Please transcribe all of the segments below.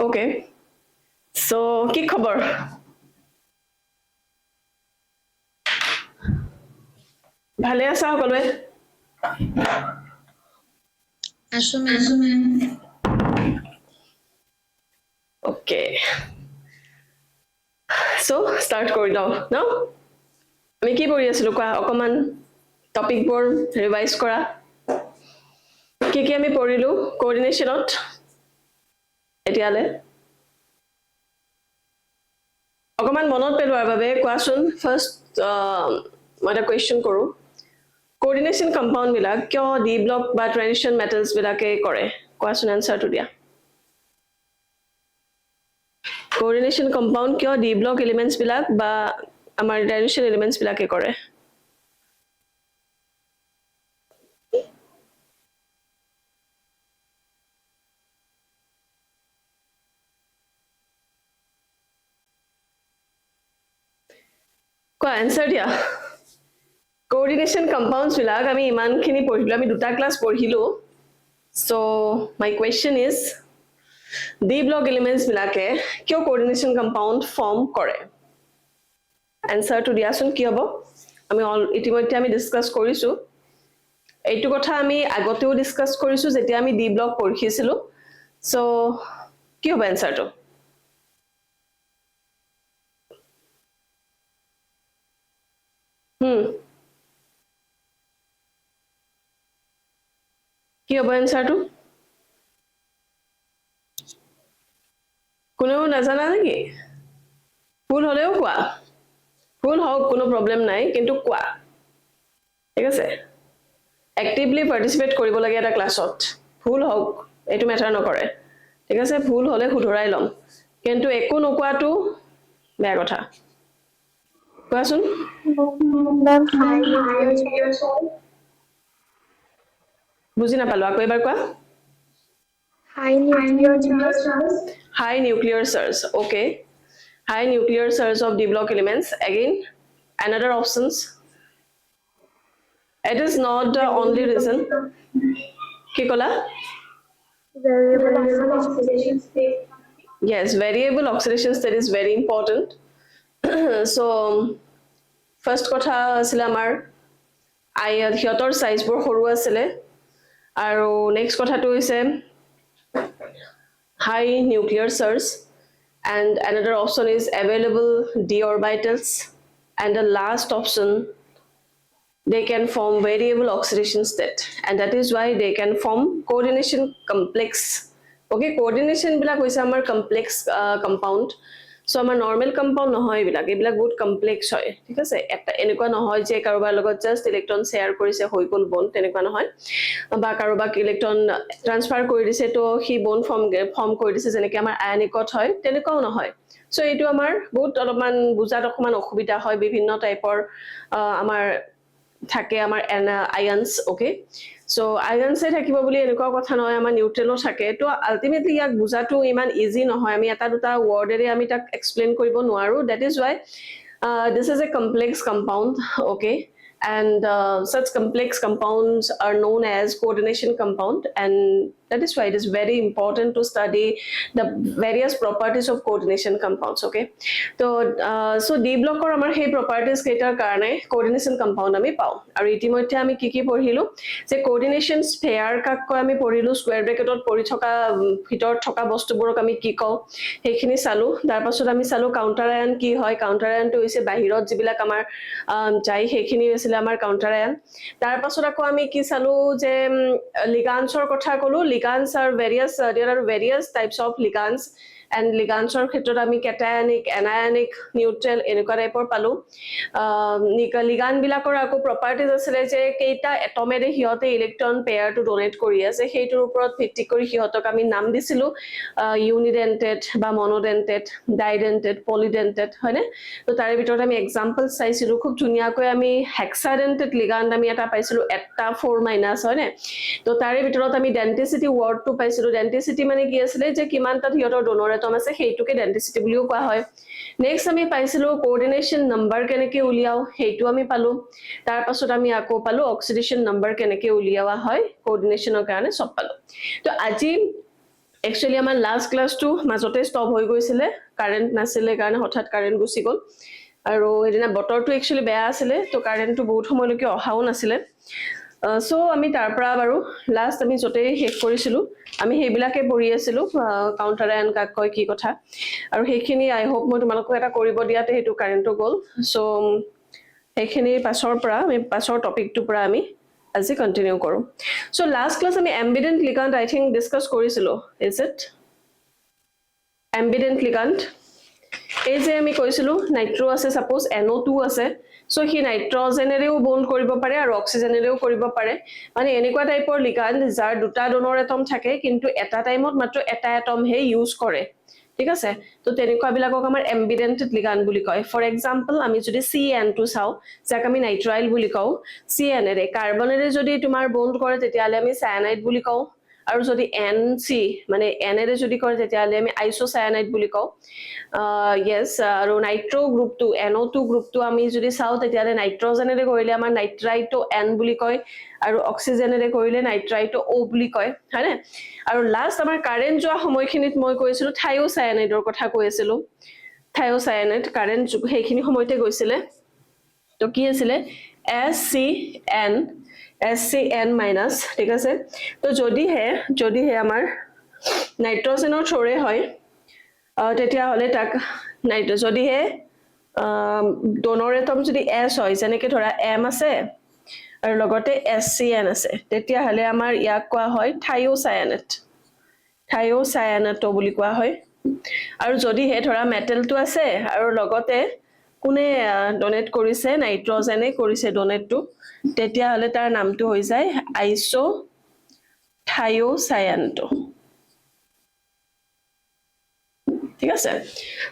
Okay. So, কি খবৰ? ভালে আছা সকলোৱে? আছো মেম। Okay. So, start কৰি লওঁ ন? আমি কি পঢ়ি আছিলো কোৱা অকমান টপিকবোৰ ৰিভাইজ কৰা। কি আমি পঢ়িলো কোঅৰ্ডিনেশ্যনত এতিয়ালে? অকমান মনত পেলোৱাৰ বাবে কোৱাচোন ফাৰ্ষ্ট মই এটা কুৱেশ্যন কৰোঁ। কোঅৰ্ডিনেশ্যন কম্পাউণ্ড বিলাক কিয় ডি ব্লক বা ট্ৰেডিশ্যন মেটেলছ বিলাকে কৰে? কোৱাচোন এনসাৰটো দিয়া। কোঅৰ্ডিনেশ্যন কম্পাউণ্ড কিয় ডি ব্লক এলিমেণ্টছ বিলাক বা আমাৰ ট্ৰেডিশ্যন এলিমেণ্টছ বিলাকে কৰে? কোৱা এনসাৰ দিয়া। কোঅৰ্ডিনেশ্যন কম্পাউণ্ডছ বিলাক আমি ইমানখিনি পঢ়িলো, আমি দুটা ক্লাছ পঢ়িলো। So my question is D block elements বিলাকে কিয় কোঅৰ্ডিনেশ্যন কম্পাউণ্ড ফৰ্ম কৰে? এনসাৰটো দিয়াচোন কি হ'ব? আমি ইতিমধ্যে আমি ডিসকাস কৰিছো। এইটো কথা আমি আগতেও ডিসকাস কৰিছো যেতিয়া আমি ডি ব্লক পঢ়িছিলো। So কি হ'ব এনসাৰটো? কি হ'ব এনসাৰটো? কোনেও নাজানা নেকি? ভুল হলেও কোৱা। ভুল হওক কোনো প্ৰবলেম নাই কিন্তু কোৱা। ঠিক আছে? এক্টিভলি পাৰ্টিসিপেট কৰিব লাগে এটা ক্লাছত। ভুল হওক এইটো মেটাৰ নকৰে। ঠিক আছে? ভুল হলে শুধৰাই লম। কিন্তু একো নকোৱাটো বেয়া কথা। কোৱাচোন? Ma'am high nuclear charge. বুজি নাপালো আকৌ এবাৰ কোৱা। High nuclear charge. High nuclear surge. Okay. High nuclear surge of D block elements. Again, another options. It is not the only reason. কি কলা? Variable oxidation state. Yes, variable oxidation state is very important. So, first কথা আছিলে আমাৰ সিহঁতৰ সাইজবোৰ সৰু আছিলে আৰু next কথাটো হৈছে high nuclear surge, and another option is available d orbitals, and the last option they can form variable oxidation state, and that is why they can form coordination complex. Okay, coordination bila hoise amar complex compound. So amar normal compound নহয় এইবিলাক বহুত complex হয়। ঠিক আছে? এটা এনেকুৱা নহয় যে কাৰোবাৰ লগত জাস্ট ইলেক্ট্ৰন শেয়াৰ কৰিছে হৈ গ'ল বন্ড, তেনেকুৱা নহয়। বা কাৰোবাক ইলেক্ট্ৰন ট্ৰান্সফাৰ কৰি দিছে তো সি বন্ড ফৰ্ম কৰি দিছে যেনেকৈ আমাৰ আয়নিকত হয়, তেনেকুৱাও নহয়। সো এইটো আমাৰ বহুত অলপমান বুজাত অকমান অসুবিধা হয়। বিভিন্ন টাইপৰ আমাৰ থাকে আমাৰ আয়নস। ওকে, সো আয়নসে থাকিব বুলি এনেকুৱা কথা নহয়, আমাৰ নিউট্ৰেলো থাকে। তো আলটিমেটলি ইয়াক বুজাটো ইমান ইজি নহয়। আমি এটা দুটা ওয়াৰ্ডেৰে আমি তাক এক্সপ্লেইন কৰিব নোৱাৰো। That is Y this is a complex compound. Okay, and such complex compounds are known as coordination compound, and that is why it is very important to study the various properties of coordination compounds. Okay, so D blocker amar hey properties ketar karone coordination compound ami pao, aru itimodhye ami ki porhilu je coordination sphere kak ko ami porhilu square bracket ot pori thoka bhitor thoka bostu borok ami ki kau hekhini salu. Dar pasot ami salu counter ion ki hoy, counter ion to hoise bahirot jibilak amar jai hekhini hoisile amar counter ion. Dar pasot ako ami ki salu je ligands or kotha kolu. Ligands are various, there are various types of ligands, and ligands or ক্ষেত্ৰত আমি cationic, anionic, neutral এনেকুৱা টাইপৰ পালো। লিগান বিলাকৰ আকৌ properties আছিলে যে কেইটা এটমেৰে সিহঁতে ইলেক্ট্ৰন পেয়াৰটো ডোনেট কৰি আছে, সেইটোৰ ওপৰত ভিত্তি কৰি সিহঁতক আমি নাম দিছিলো ইউনিডেন্টেড বা মনোডেন্টেড, ডাইডেন্টেড, পলিডেন্টেড, হয়নে? তো তাৰে ভিতৰত আমি এক্সাম্পল চাইছিলো। খুব ধুনীয়াকৈ আমি হেক্সাডেন্টেড লিগান আমি এটা পাইছিলো, এটা 4-, হয়নে? তো তাৰে ভিতৰত আমি ডেন্টিসিটি ওয়াৰ্ডটো পাইছিলো। ডেন্টিসিটি মানে কি আছিলে যে কিমান তাত সিহঁতৰ ডোনৰ এটম আছে সেইটোকে ডেন্সিটি বুলিও কোৱা হয় নেক্সট আমি পাইছিলো কোঅৰ্ডিনেশন নাম্বাৰ কেনেকে উলিয়াও সেইটো আমি পালো তাৰ পাছত আমি আকৌ পালো অক্সিডেশন নাম্বাৰ কেনেকে উলিয়াৱা হয় কোঅৰ্ডিনেশনৰ কাৰণে সব পালো তো আজি Actually, আমাৰ last class to মাজতে stop হৈ গৈছিলে কাৰেন্ট নাছিলে কাৰণে হঠাৎ কাৰেন্ট গুছি গল আৰু এদিনা বতৰটো actually বেয়া আছিলে তো কাৰেন্টটো বহুত সময়লৈকে অহাও নাছিলে সো আমি তাৰ পৰা বাৰু লাষ্ট আমি যতে শেষ কৰিছিলো আমি হেবিলাকে পঢ়ি আছিলো কাউন্টাৰ এন্ড কাক কয় কি কথা আৰু হেখিনি আই হোপ মই তোমালোকক এটা কৰিব দিয়াতে হেতু কাৰেন্টটো গল সো হেখিনি পাছৰ পৰা আমি পাছৰ টপিকটো পৰা আমি আজি কন্টিনিউ কৰো সো লাষ্ট ক্লাস আমি এম্বিডেন্ট লিগ্যান্ড আই থিংক ডিসকাস কৰিছিলো ইজ ইট এম্বিডেন্ট লিগ্যান্ড এই যে আমি কৈছিলো নাইট্ৰো আছে সাপোজ NO2 আছে সো হি নাইট্ৰজেনেৰেও বন্ড কৰিব পাৰে আৰু অক্সিজেনেৰেও কৰিব পাৰে মানে এনেকুৱা টাইপৰ লিগ্যান্ড যাৰ দুটা ডোনৰ এটম থাকে কিন্তু এটা টাইমত মাত্ৰ এটা এটম হে ইউজ কৰে ঠিক আছে তো তেনেকুৱা বিলাকক আমাৰ এম্বিডেন্ট লিগ্যান্ড বুলি কয় ফৰ এক্সাম্পল আমি যদি CN2 চাও যাক আমি নাইট্ৰাইল বুলি কও CN এৰে কাৰ্বনেৰে যদি তোমাৰ বন্ড কৰে তেতিয়ালে আমি সায়ানাইড বুলি কও আৰু যদি NC মানে N এৰে যদি কৰে তেতিয়ালে আমি আইসোসায়ানাইড বুলি কও yes আৰু নাইট্ৰো গ্ৰুপটো NO2 গ্ৰুপটো আমি যদি চাও তেতিয়ালে নাইট্ৰজেনেৰে কৰিলে আমাৰ নাইট্ৰাইটো N বুলি কয় আৰু অক্সিজেনেৰে কৰিলে নাইট্ৰাইটো O বুলি কয় হয়নে আৰু লাষ্ট আমাৰ কাৰেন্ট যোৱা সময়খিনিত মই কৈছিলো থায়োসায়ানাইডৰ কথা কৈছিলো থায়োসায়ানাইড কারেন্ট হেখিনি সময়তে গৈছিলে তো কি আছিল SCN মাইনাস ঠিক আছে তো যদি হে আমাৰ নাইট্ৰজেনৰ থৰে হয় তেতিয়া হলে তাক নাইট্ৰ যদি হে ডোনৰ এটম যদি S হয় যেনেকে ধৰা M আছে আৰু লগতে SCN আছে তেতিয়া হলে আমাৰ ইয়াক কোৱা হয় থায়োসায়ানেট বুলি কোৱা হয় আৰু যদি হে ধৰা মেটেলটো আছে আৰু লগতে কোনে ডোনেট কৰিছে নাইট্ৰজেনে কৰিছে ডোনেটটো তেতিয়া হলে তাৰ নামটো হৈ যায় আইসো থায়োসায়ানটো ঠিক আছে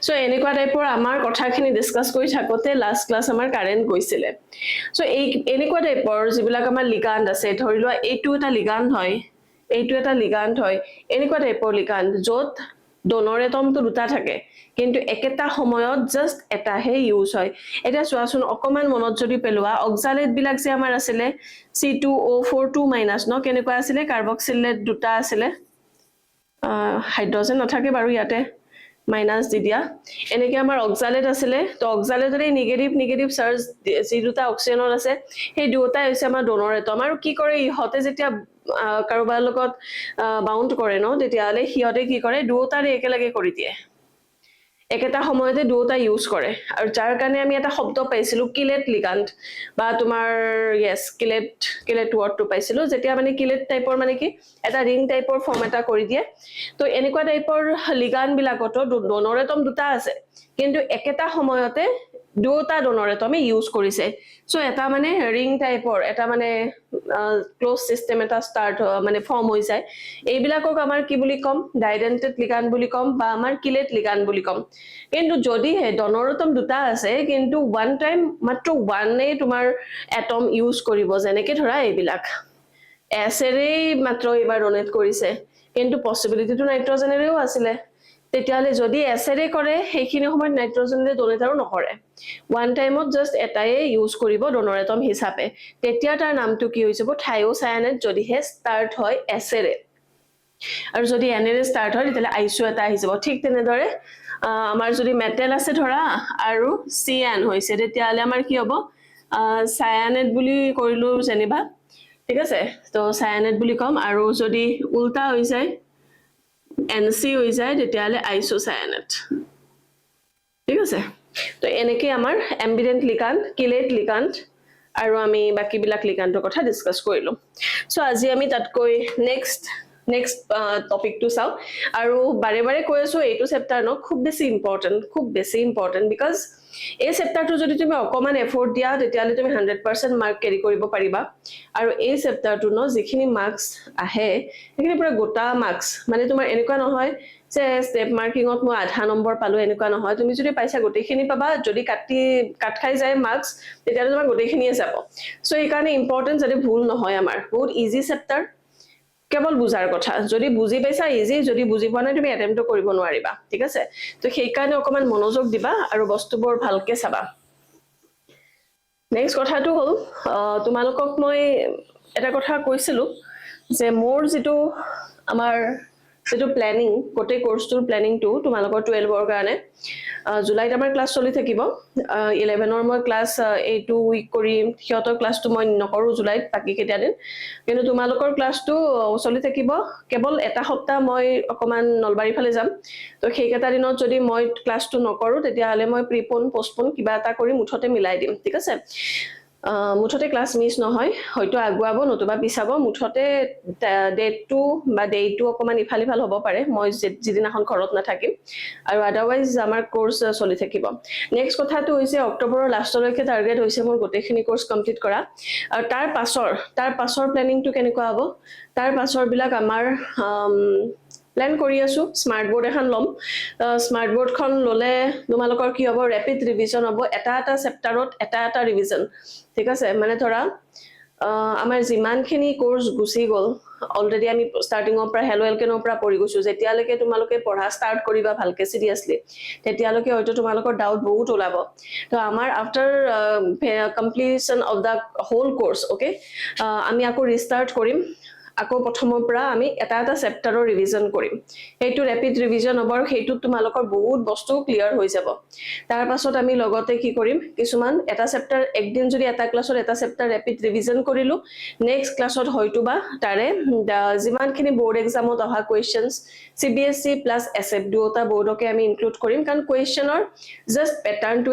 সো এনেকুৱা টাইপৰ আমাৰ কথাখিনি ডিসকাস কৰি থাকোতে লাষ্ট ক্লাস আমাৰ কাৰেন্ট গৈছিলে সো এই এনেকুৱা টাইপৰ যিবিলাক আমাৰ লিগ্যান্ড আছে ধৰিলোৱা এইটো এটা লিগ্যান্ড হয় এইটো এটা লিগ্যান্ড হয় এনেকুৱা টাইপৰ লিগ্যান্ড যত ডোনৰ এটমটো দুটা থাকে কিন্তু একেটা সময়ত জাস্ট এটাহে ইউজ হয় এটা চোৱাচোন অকমান মনত যদি পেলোৱা অক্সালেট বিলাক যে আমাৰ আছিলে C2O42- ন কেনেকুৱা আছিলে কাৰ্বক্সিলেট দুটা আছিলে হাইড্ৰোজেন নাথাকে বাৰু ইয়াতে মাইনাস দি দিয়া এনেকে আমাৰ অক্সালেট আছিলে তো অক্সালেটৰে নেগেটিভ চাৰ্জ যি দুটা অক্সিজেনৰ আছে সেই দুটা হৈছে আমাৰ ডোনৰ এটম আৰু কি কৰে ইহতে যেতিয়া কাৰোবাৰ লগত বাউন্ড কৰে ন তেতিয়ালে হিয়তে কি কৰে দুটাৰে একেলগে কৰি দিয়ে একেটা সময়তে দুটা ইউজ কৰে আৰু যাৰ কাৰণে আমি এটা শব্দ পাইছিলো কিলেট লিগ্যান্ড বা তোমাৰ yes কিলেট ওয়াৰ্ডটো পাইছিলো যেতিয়া মানে কিলেট টাইপৰ মানে কি এটা ৰিং টাইপৰ ফৰ্ম এটা কৰি দিয়ে তো এনেকুৱা টাইপৰ লিগ্যান্ড বিলাকতো ডোনৰ এটম দুটা আছে কিন্তু একেটা সময়তে দুটা ডোনৰ এটমে ইউজ কৰিছে সো এটা মানে ৰিং টাইপৰ এটা মানে ক্লোজ সিস্টেম এটা স্টাৰ্ট মানে ফৰ্ম হৈ যায় এইবিলাকক আমাৰ কি বুলি কম ডাইডেন্টেড লিগ্যান্ড বুলি কম বা আমাৰ কিলেট লিগ্যান্ড বুলি কম কিন্তু যদি হে ডোনৰ এটম দুটা আছে কিন্তু ওয়ান টাইম মাত্ৰ ওয়ানে তোমাৰ এটম ইউজ কৰিব যেনেকে ধৰা এইবিলাক এসেৰে মাত্ৰ এবাৰ ডোনেট কৰিছে কিন্তু পসিবিলিটিটো নাইট্ৰজেনেৰেও আছিলে তেতিয়ালে যদি এসেৰে কৰে হেখিনি সময়ত নাইট্ৰজেনেৰে ডোনেট আৰু নকৰে ওয়ান টাইমত জাস্ট এটাই ইউজ কৰিব ডোনৰ এটম হিচাপে তেতিয়া তাৰ নামটো কি হৈ যাব থায়োসায়ানেট যদি হে স্টাৰ্ট হয় এসেৰে আৰু যদি এনেৰে স্টাৰ্ট হয় তেতিয়ালে আইসো এটা আহি যাব ঠিক তেনেদৰে আমাৰ যদি মেটেল আছে ধৰা আৰু CN হৈছে তেতিয়ালে আমাৰ কি হ'ব সায়ানেট বুলি কৰিলো যেনিবা ঠিক আছে তো সায়ানেট বুলি কম আৰু যদি উল্টা হৈ যায় NC হৈ যায় তেতিয়ালে আইসোসায়ানেট ঠিক আছে তো এনেকে আমাৰ এম্বিডেন্ট লিগ্যান্ড কিলেট লিগ্যান্ড আৰু আমি বাকি বিলাক লিগ্যান্ডৰ কথা ডিসকাস কৰিলো সো আজি আমি তাতকৈ নেক্সট টপিক টু চাও আৰু বাৰে বাৰে কৈ আছো এইটো চেপ্টাৰ ন খুব বেছি ইম্পৰ্টেন্ট বিকজ এই চেপ্টাৰটো যদি তুমি অকমান এফৰ্ট দিয়া তেতিয়ালে তুমি 100% মাৰ্ক ক্যাৰি কৰিব পাৰিবা আৰু এই চেপ্টাৰটো ন যিখিনি মাৰ্কস আহে সেইখিনি পুৰা গোটা মাৰ্কস মানে তোমাৰ এনেকুৱা নহয় যে স্টেপ মাৰ্কিংত মই আধা নম্বৰ পালো এনেকুৱা নহয় তুমি যদি পাইছা গোটেইখিনি পাবা যদি কাট খাই যায় মাৰ্কস তেতিয়ালে তোমাৰ গোটেইখিনিয়ে যাব সো এই কাৰণে ইম্পৰ্টেন্ট যাতে ভুল নহয় আমাৰ বহুত ইজি চেপ্টাৰ কেৱল বুজাৰ কথা যদি বুজি পাইছা ইজি যদি বুজি পোৱা নাই তুমি এটেম্পটো কৰিব নোৱাৰিবা ঠিক আছে তো সেই কাৰণে অকমান মনোযোগ দিবা আৰু বস্তুবোৰ ভালকে চাবা নেক্সট কথাটো হ'ল তোমালোকক মই এটা কথা কৈছিলো যে মোৰ যেটো আমাৰ যেটো প্ল্যানিং গোটেই কোৰ্সটোৰ প্ল্যানিংটো তোমালোকৰ 12 ৰ কাৰণে জুলাইত আমাৰ ক্লাছ চলি থাকিব 11 ৰ মই ক্লাছ এইটো উইক কৰিম সিহঁতৰ ক্লাছটো মই নকৰো জুলাইত বাকি কেইটা দিন কিন্তু তোমালোকৰ ক্লাছটো চলি থাকিব কেৱল এটা সপ্তাহ মই অকমান নলবাৰী ফালে যাম তো সেই কেইটা দিনত যদি মই ক্লাছটো নকৰো তেতিয়া হলে মই প্ৰিপন পোষ্টপন কিবা এটা কৰি মুঠতে মিলাই দিম ঠিক আছে মুঠতে ক্লাছ মিস নহয় হয়তো আগুৱাব নতুবা পিছাব মুঠতে ডেটটো বা ডেটটো অকমান ইফালি ভাল হ'ব পাৰে মই যিদিনাখন ঘৰত নাথাকিম আৰু আদাৰৱাইজ আমাৰ কোৰ্স চলি থাকিব নেক্সট কথাটো হৈছে অক্টোবৰৰ লাষ্টলৈকে টাৰ্গেট হৈছে মোৰ গোটেইখিনি কোৰ্স কমপ্লিট কৰা আৰু তাৰ পাছৰ প্ল্যানিংটো কেনেকুৱা হ'ব তাৰ পাছৰ বিলাক আমাৰ প্ল্যান কৰি আছো স্মাৰ্ট বোৰ্ড এখন লম স্মাৰ্ট বোৰ্ডখন ললে তোমালোকৰ কি হ'ব ৰেপিড ৰিভিজন হ'ব এটা চেপ্টাৰত এটা ৰিভিজন ঠিক আছে মানে ধৰা আমাৰ যিমানখিনি কোৰ্স গুছি গল অলৰেডি আমি ষ্টাৰ্টিংৰ পৰা হেলো এলকেনৰ পৰা পঢ়ি গৈছো যেতিয়ালৈকে তোমালোকে পঢ়া ষ্টাৰ্ট কৰিবা ভালকে সিৰিয়াসলি তেতিয়ালৈকে হয়তো তোমালোকৰ ডাউট বহুত ওলাব তো আমাৰ after completion of the whole course okay আমি আকৌ ৰিস্টাৰ্ট কৰিম আকৌ প্ৰথমৰ পৰা আমি এটা চেপ্টাৰৰ ৰিভিজন কৰিম এইটো ৰেপিড ৰিভিজন হ'ব আৰু হেতু তোমালোকৰ বহুত বস্তু ক্লিয়াৰ হৈ যাব তাৰ পাছত আমি লগতে কি কৰিম কিছুমান এটা চেপ্টাৰ একদিন যদি এটা ক্লাছত এটা চেপ্টাৰ ৰেপিড ৰিভিজন কৰিলো নেক্সট ক্লাছত হয়তোবা তাৰে যিমানখিনি বোৰ্ড এক্সামত অহা কোৱেশ্চনস CBSE প্লাস SF দুটা বোৰ্ডকে আমি ইনক্লুড কৰিম কাৰণ কোৱেশ্চনৰ জাস্ট প্যাটাৰ্নটো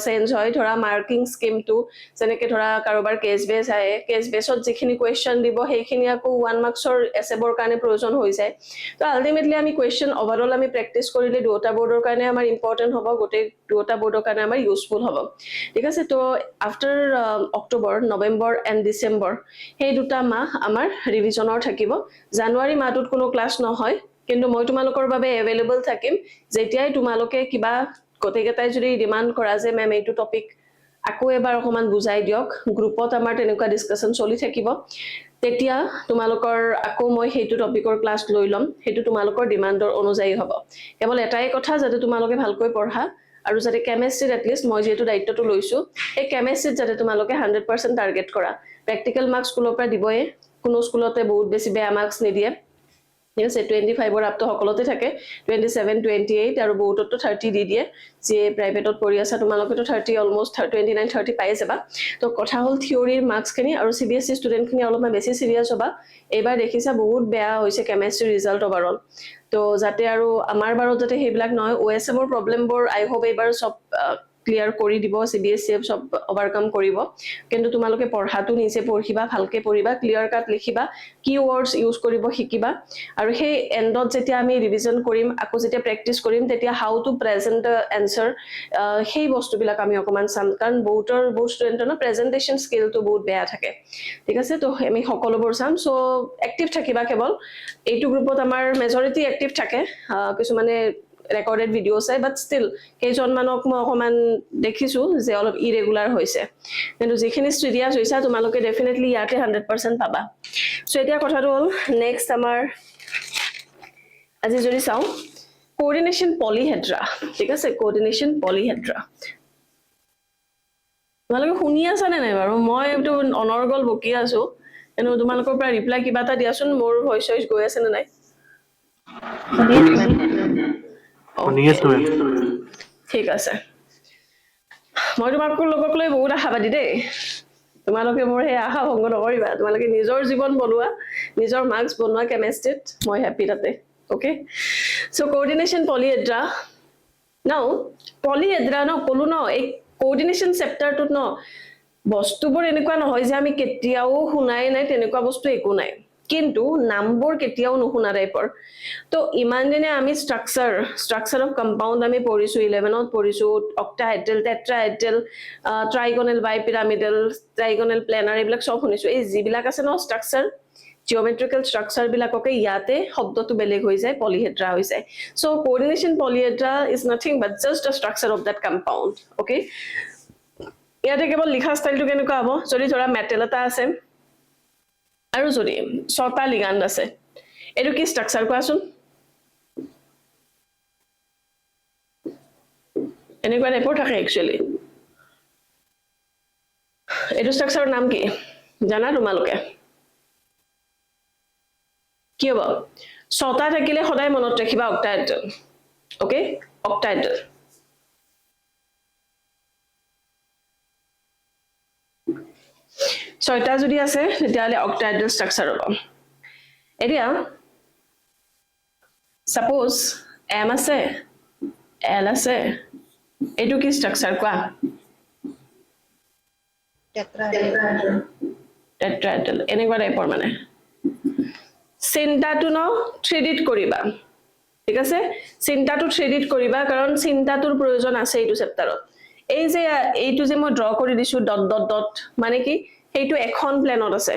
চেঞ্জ হয় ধৰা মাৰ্কিং স্কিমটো যেনেকৈ ধৰা কাৰোবাৰ কেছ বেছ আহে কেছ বেছত যিখিনি কোৱেশ্চন দিব সেইখিনি আকৌ 1 মাৰ্কছৰ এসএবৰ কাৰণে প্ৰয়োজন হৈ যায় তো আলটিমেটলি আমি কোৱেশ্চন ওভাৰঅল আমি প্ৰেক্টিস কৰিলে দুটা বোৰ্ডৰ কাৰণে আমাৰ ইম্পৰ্টেন্ট হ'ব গোটেই দুটা বোৰ্ডৰ কাৰণে আমাৰ ইউজফুল হ'ব ঠিক আছে তো আফটাৰ অক্টোবৰ নৱেম্বৰ এণ্ড ডিসেম্বৰ সেই দুটা মাহ আমাৰ ৰিভিজনৰ থাকিব জানুৱাৰী মাহটোত কোনো ক্লাছ নহয় কিন্তু মই তোমালোকৰ বাবে এভেইলেবল থাকিম যেতিয়াই তোমালোকে কিবা গোটেইকেইটাই যদি ডিমান্ড কৰা যে মেম এইটো টপিক আকৌ এবাৰ অকমান বুজাই দিয়ক গ্ৰুপত আমাৰ তেনেকুৱা ডিসকাশন চলি থাকিব তেতিয়া তোমালোকৰ আকৌ মই হেতু টপিকৰ ক্লাছ লৈ লম হেতু তোমালোকৰ ডিমান্ডৰ অনুযায়ী হ'ব কেৱল এটাই কথা যাতে তোমালোকে ভালকৈ পঢ়া আৰু যাতে কেমিষ্ট্ৰিত এটলিষ্ট মই যেটো দায়িত্বটো লৈছো এই কেমিষ্ট্ৰিত যাতে তোমালোকে 100% টাৰ্গেট কৰা প্ৰ্যাকটিক্যাল মাৰ্কস স্কুলৰ পৰা দিবয়ে কোনো স্কুলতে বহুত বেছি বেয়া মাৰ্কস নিদিয়ে Yes, 25 or up to সকলোতে থাকে 27 28 আৰু বহুতটো 30 দি দিয়ে যে প্ৰাইভেটত পঢ়ি আছে তোমালোকেটো 30 অলমোস্ট 29 30 পাই যাবা তো কথা হল থিওৰিৰ মাৰ্কস খিনি আৰু CBSE ষ্টুডেন্ট খিনি অলপমান বেছি সিৰিয়াস হবা এবাৰ দেখিছা বহুত বেয়া হৈছে কেমিষ্ট্ৰি ৰিজাল্ট ওভাৰঅল তো যাতে আৰু আমাৰ বাৰত যাতে হেবিলাক নহয় OSM ৰ প্ৰবলেমবোৰ আই হোপ এবাৰ সব ক্লিয়াৰ কৰি দিব CBSE সব ওভাৰকাম কৰিব কিন্তু তোমালোকে পঢ়াটো নিজে পঢ়িবা ভালকে পঢ়িবা ক্লিয়াৰ কাট লিখিবা কিৱৰ্ডছ ইউজ কৰিব শিকিবা আৰু সেই এন্ডত যেতিয়া আমি ৰিভিজন কৰিম আকৌ যেতিয়া প্ৰেক্টিস কৰিম তেতিয়া হাউ টু প্ৰেজেন্ট আনসাৰ সেই বস্তুবিলাক আমি অকমান চাম কাৰণ বহুত ষ্টুডেন্টৰ প্ৰেজেন্টেশন স্কিলটো বহুত বেয়া থাকে ঠিক আছে তো আমি সকলোবোৰ চাম সো এক্টিভ থাকিবা কেৱল এইটো গ্ৰুপত আমাৰ মেজৰিটি এক্টিভ থাকে কিছুমানে recorded videos hai but still kejon manok mo okoman dekhisu je all irregular hoise kintu jekhini serious hoisa tumaloke definitely yate 100% paba so etia kotha hol next amar aji jodi saw coordination polyhedra thik ase coordination polyhedra tumaloke huni asa ne nai baru moi etu onorgol boki asu enu tumalokor pra reply kiba ta diasun mor voice goi ase ne nai ঠিক আছে মই তোমালোকৰ লগক লৈ বহুত আশাবাদী দেই তোমালোকে মোৰ হে আশা ভংগ নকৰিবা তোমালোকে নিজৰ জীৱন বনোৱা নিজৰ মাৰ্কস বনোৱা কেমিষ্ট্ৰিত মই হ্যাপি তাতে ওকে সো কোঅৰ্ডিনেশন পলিহেড্ৰা নাও পলিহেড্ৰা ন কলো ন এই কোঅৰ্ডিনেশন চেপ্টাৰটোত ন বস্তুবোৰ এনেকুৱা নহয় যে আমি কেতিয়াও শুনাই নাই তেনেকুৱা বস্তু একো নাই কিন্তু নামবোৰ কেতিয়াও নুশুনা টাইপৰ তো ইমান দিনে আমি স্ট্ৰাকচাৰ অফ কম্পাউন্ড আমি পঢ়িছো 11ত পঢ়িছো অক্টাহেড্ৰেল টেট্ৰাহেড্ৰেল ট্ৰাইগোনেল বাইপিৰামিডেল ট্ৰাইগোনেল প্লেনাৰ এইবিলাক সব শুনিছো এই যিবিলাক আছে ন স্ট্ৰাকচাৰ জিওমেট্ৰিকেল স্ট্ৰাকচাৰ বিলাককে ইয়াতে শব্দটো বেলেগ হৈ যায় পলিহেড্ৰা হৈ যায় so coordination polyhedra is nothing but just a structure of that compound okay ইয়াতে কেৱল লিখা ষ্টাইলটো কেনেকুৱা হ'ব যদি ধৰা মেটেল এটা আছে আৰু যদি 6টা লিগান্ড আছে এটো কি স্ট্ৰাকচাৰ কোৱাচোন এনেকুৱা টাইপৰ থাকে একচুয়ালি এটো স্ট্ৰাকচাৰৰ নাম কি জানা তোমালোকে কি হ'ব 6টা থাকিলে সদায় মনত ৰাখিবা অক্টাহেড্ৰেল ওকে অক্টাহেড্ৰেল 6টা যদি আছে তেতিয়ালে অক্টাহেড্ৰেল স্ট্ৰাকচাৰ হ'ব এতিয়া সাপোজ m আছে l আছে এটো কি স্ট্ৰাকচাৰ কোৱা টেট্ৰাহেড্ৰেল এনেকুৱা টাইপৰ মানে চিন্তাটো ন 3Dত কৰিবা ঠিক আছে চিন্তাটো 3Dত কৰিবা কাৰণ চিন্তাটোৰ প্ৰয়োজন আছে এইটো চেপ্টাৰত এই যে এইটো যে মই ড্ৰ কৰি দিছো ডট ডট ডট মানে কি এইটো এখন প্লেনত আছে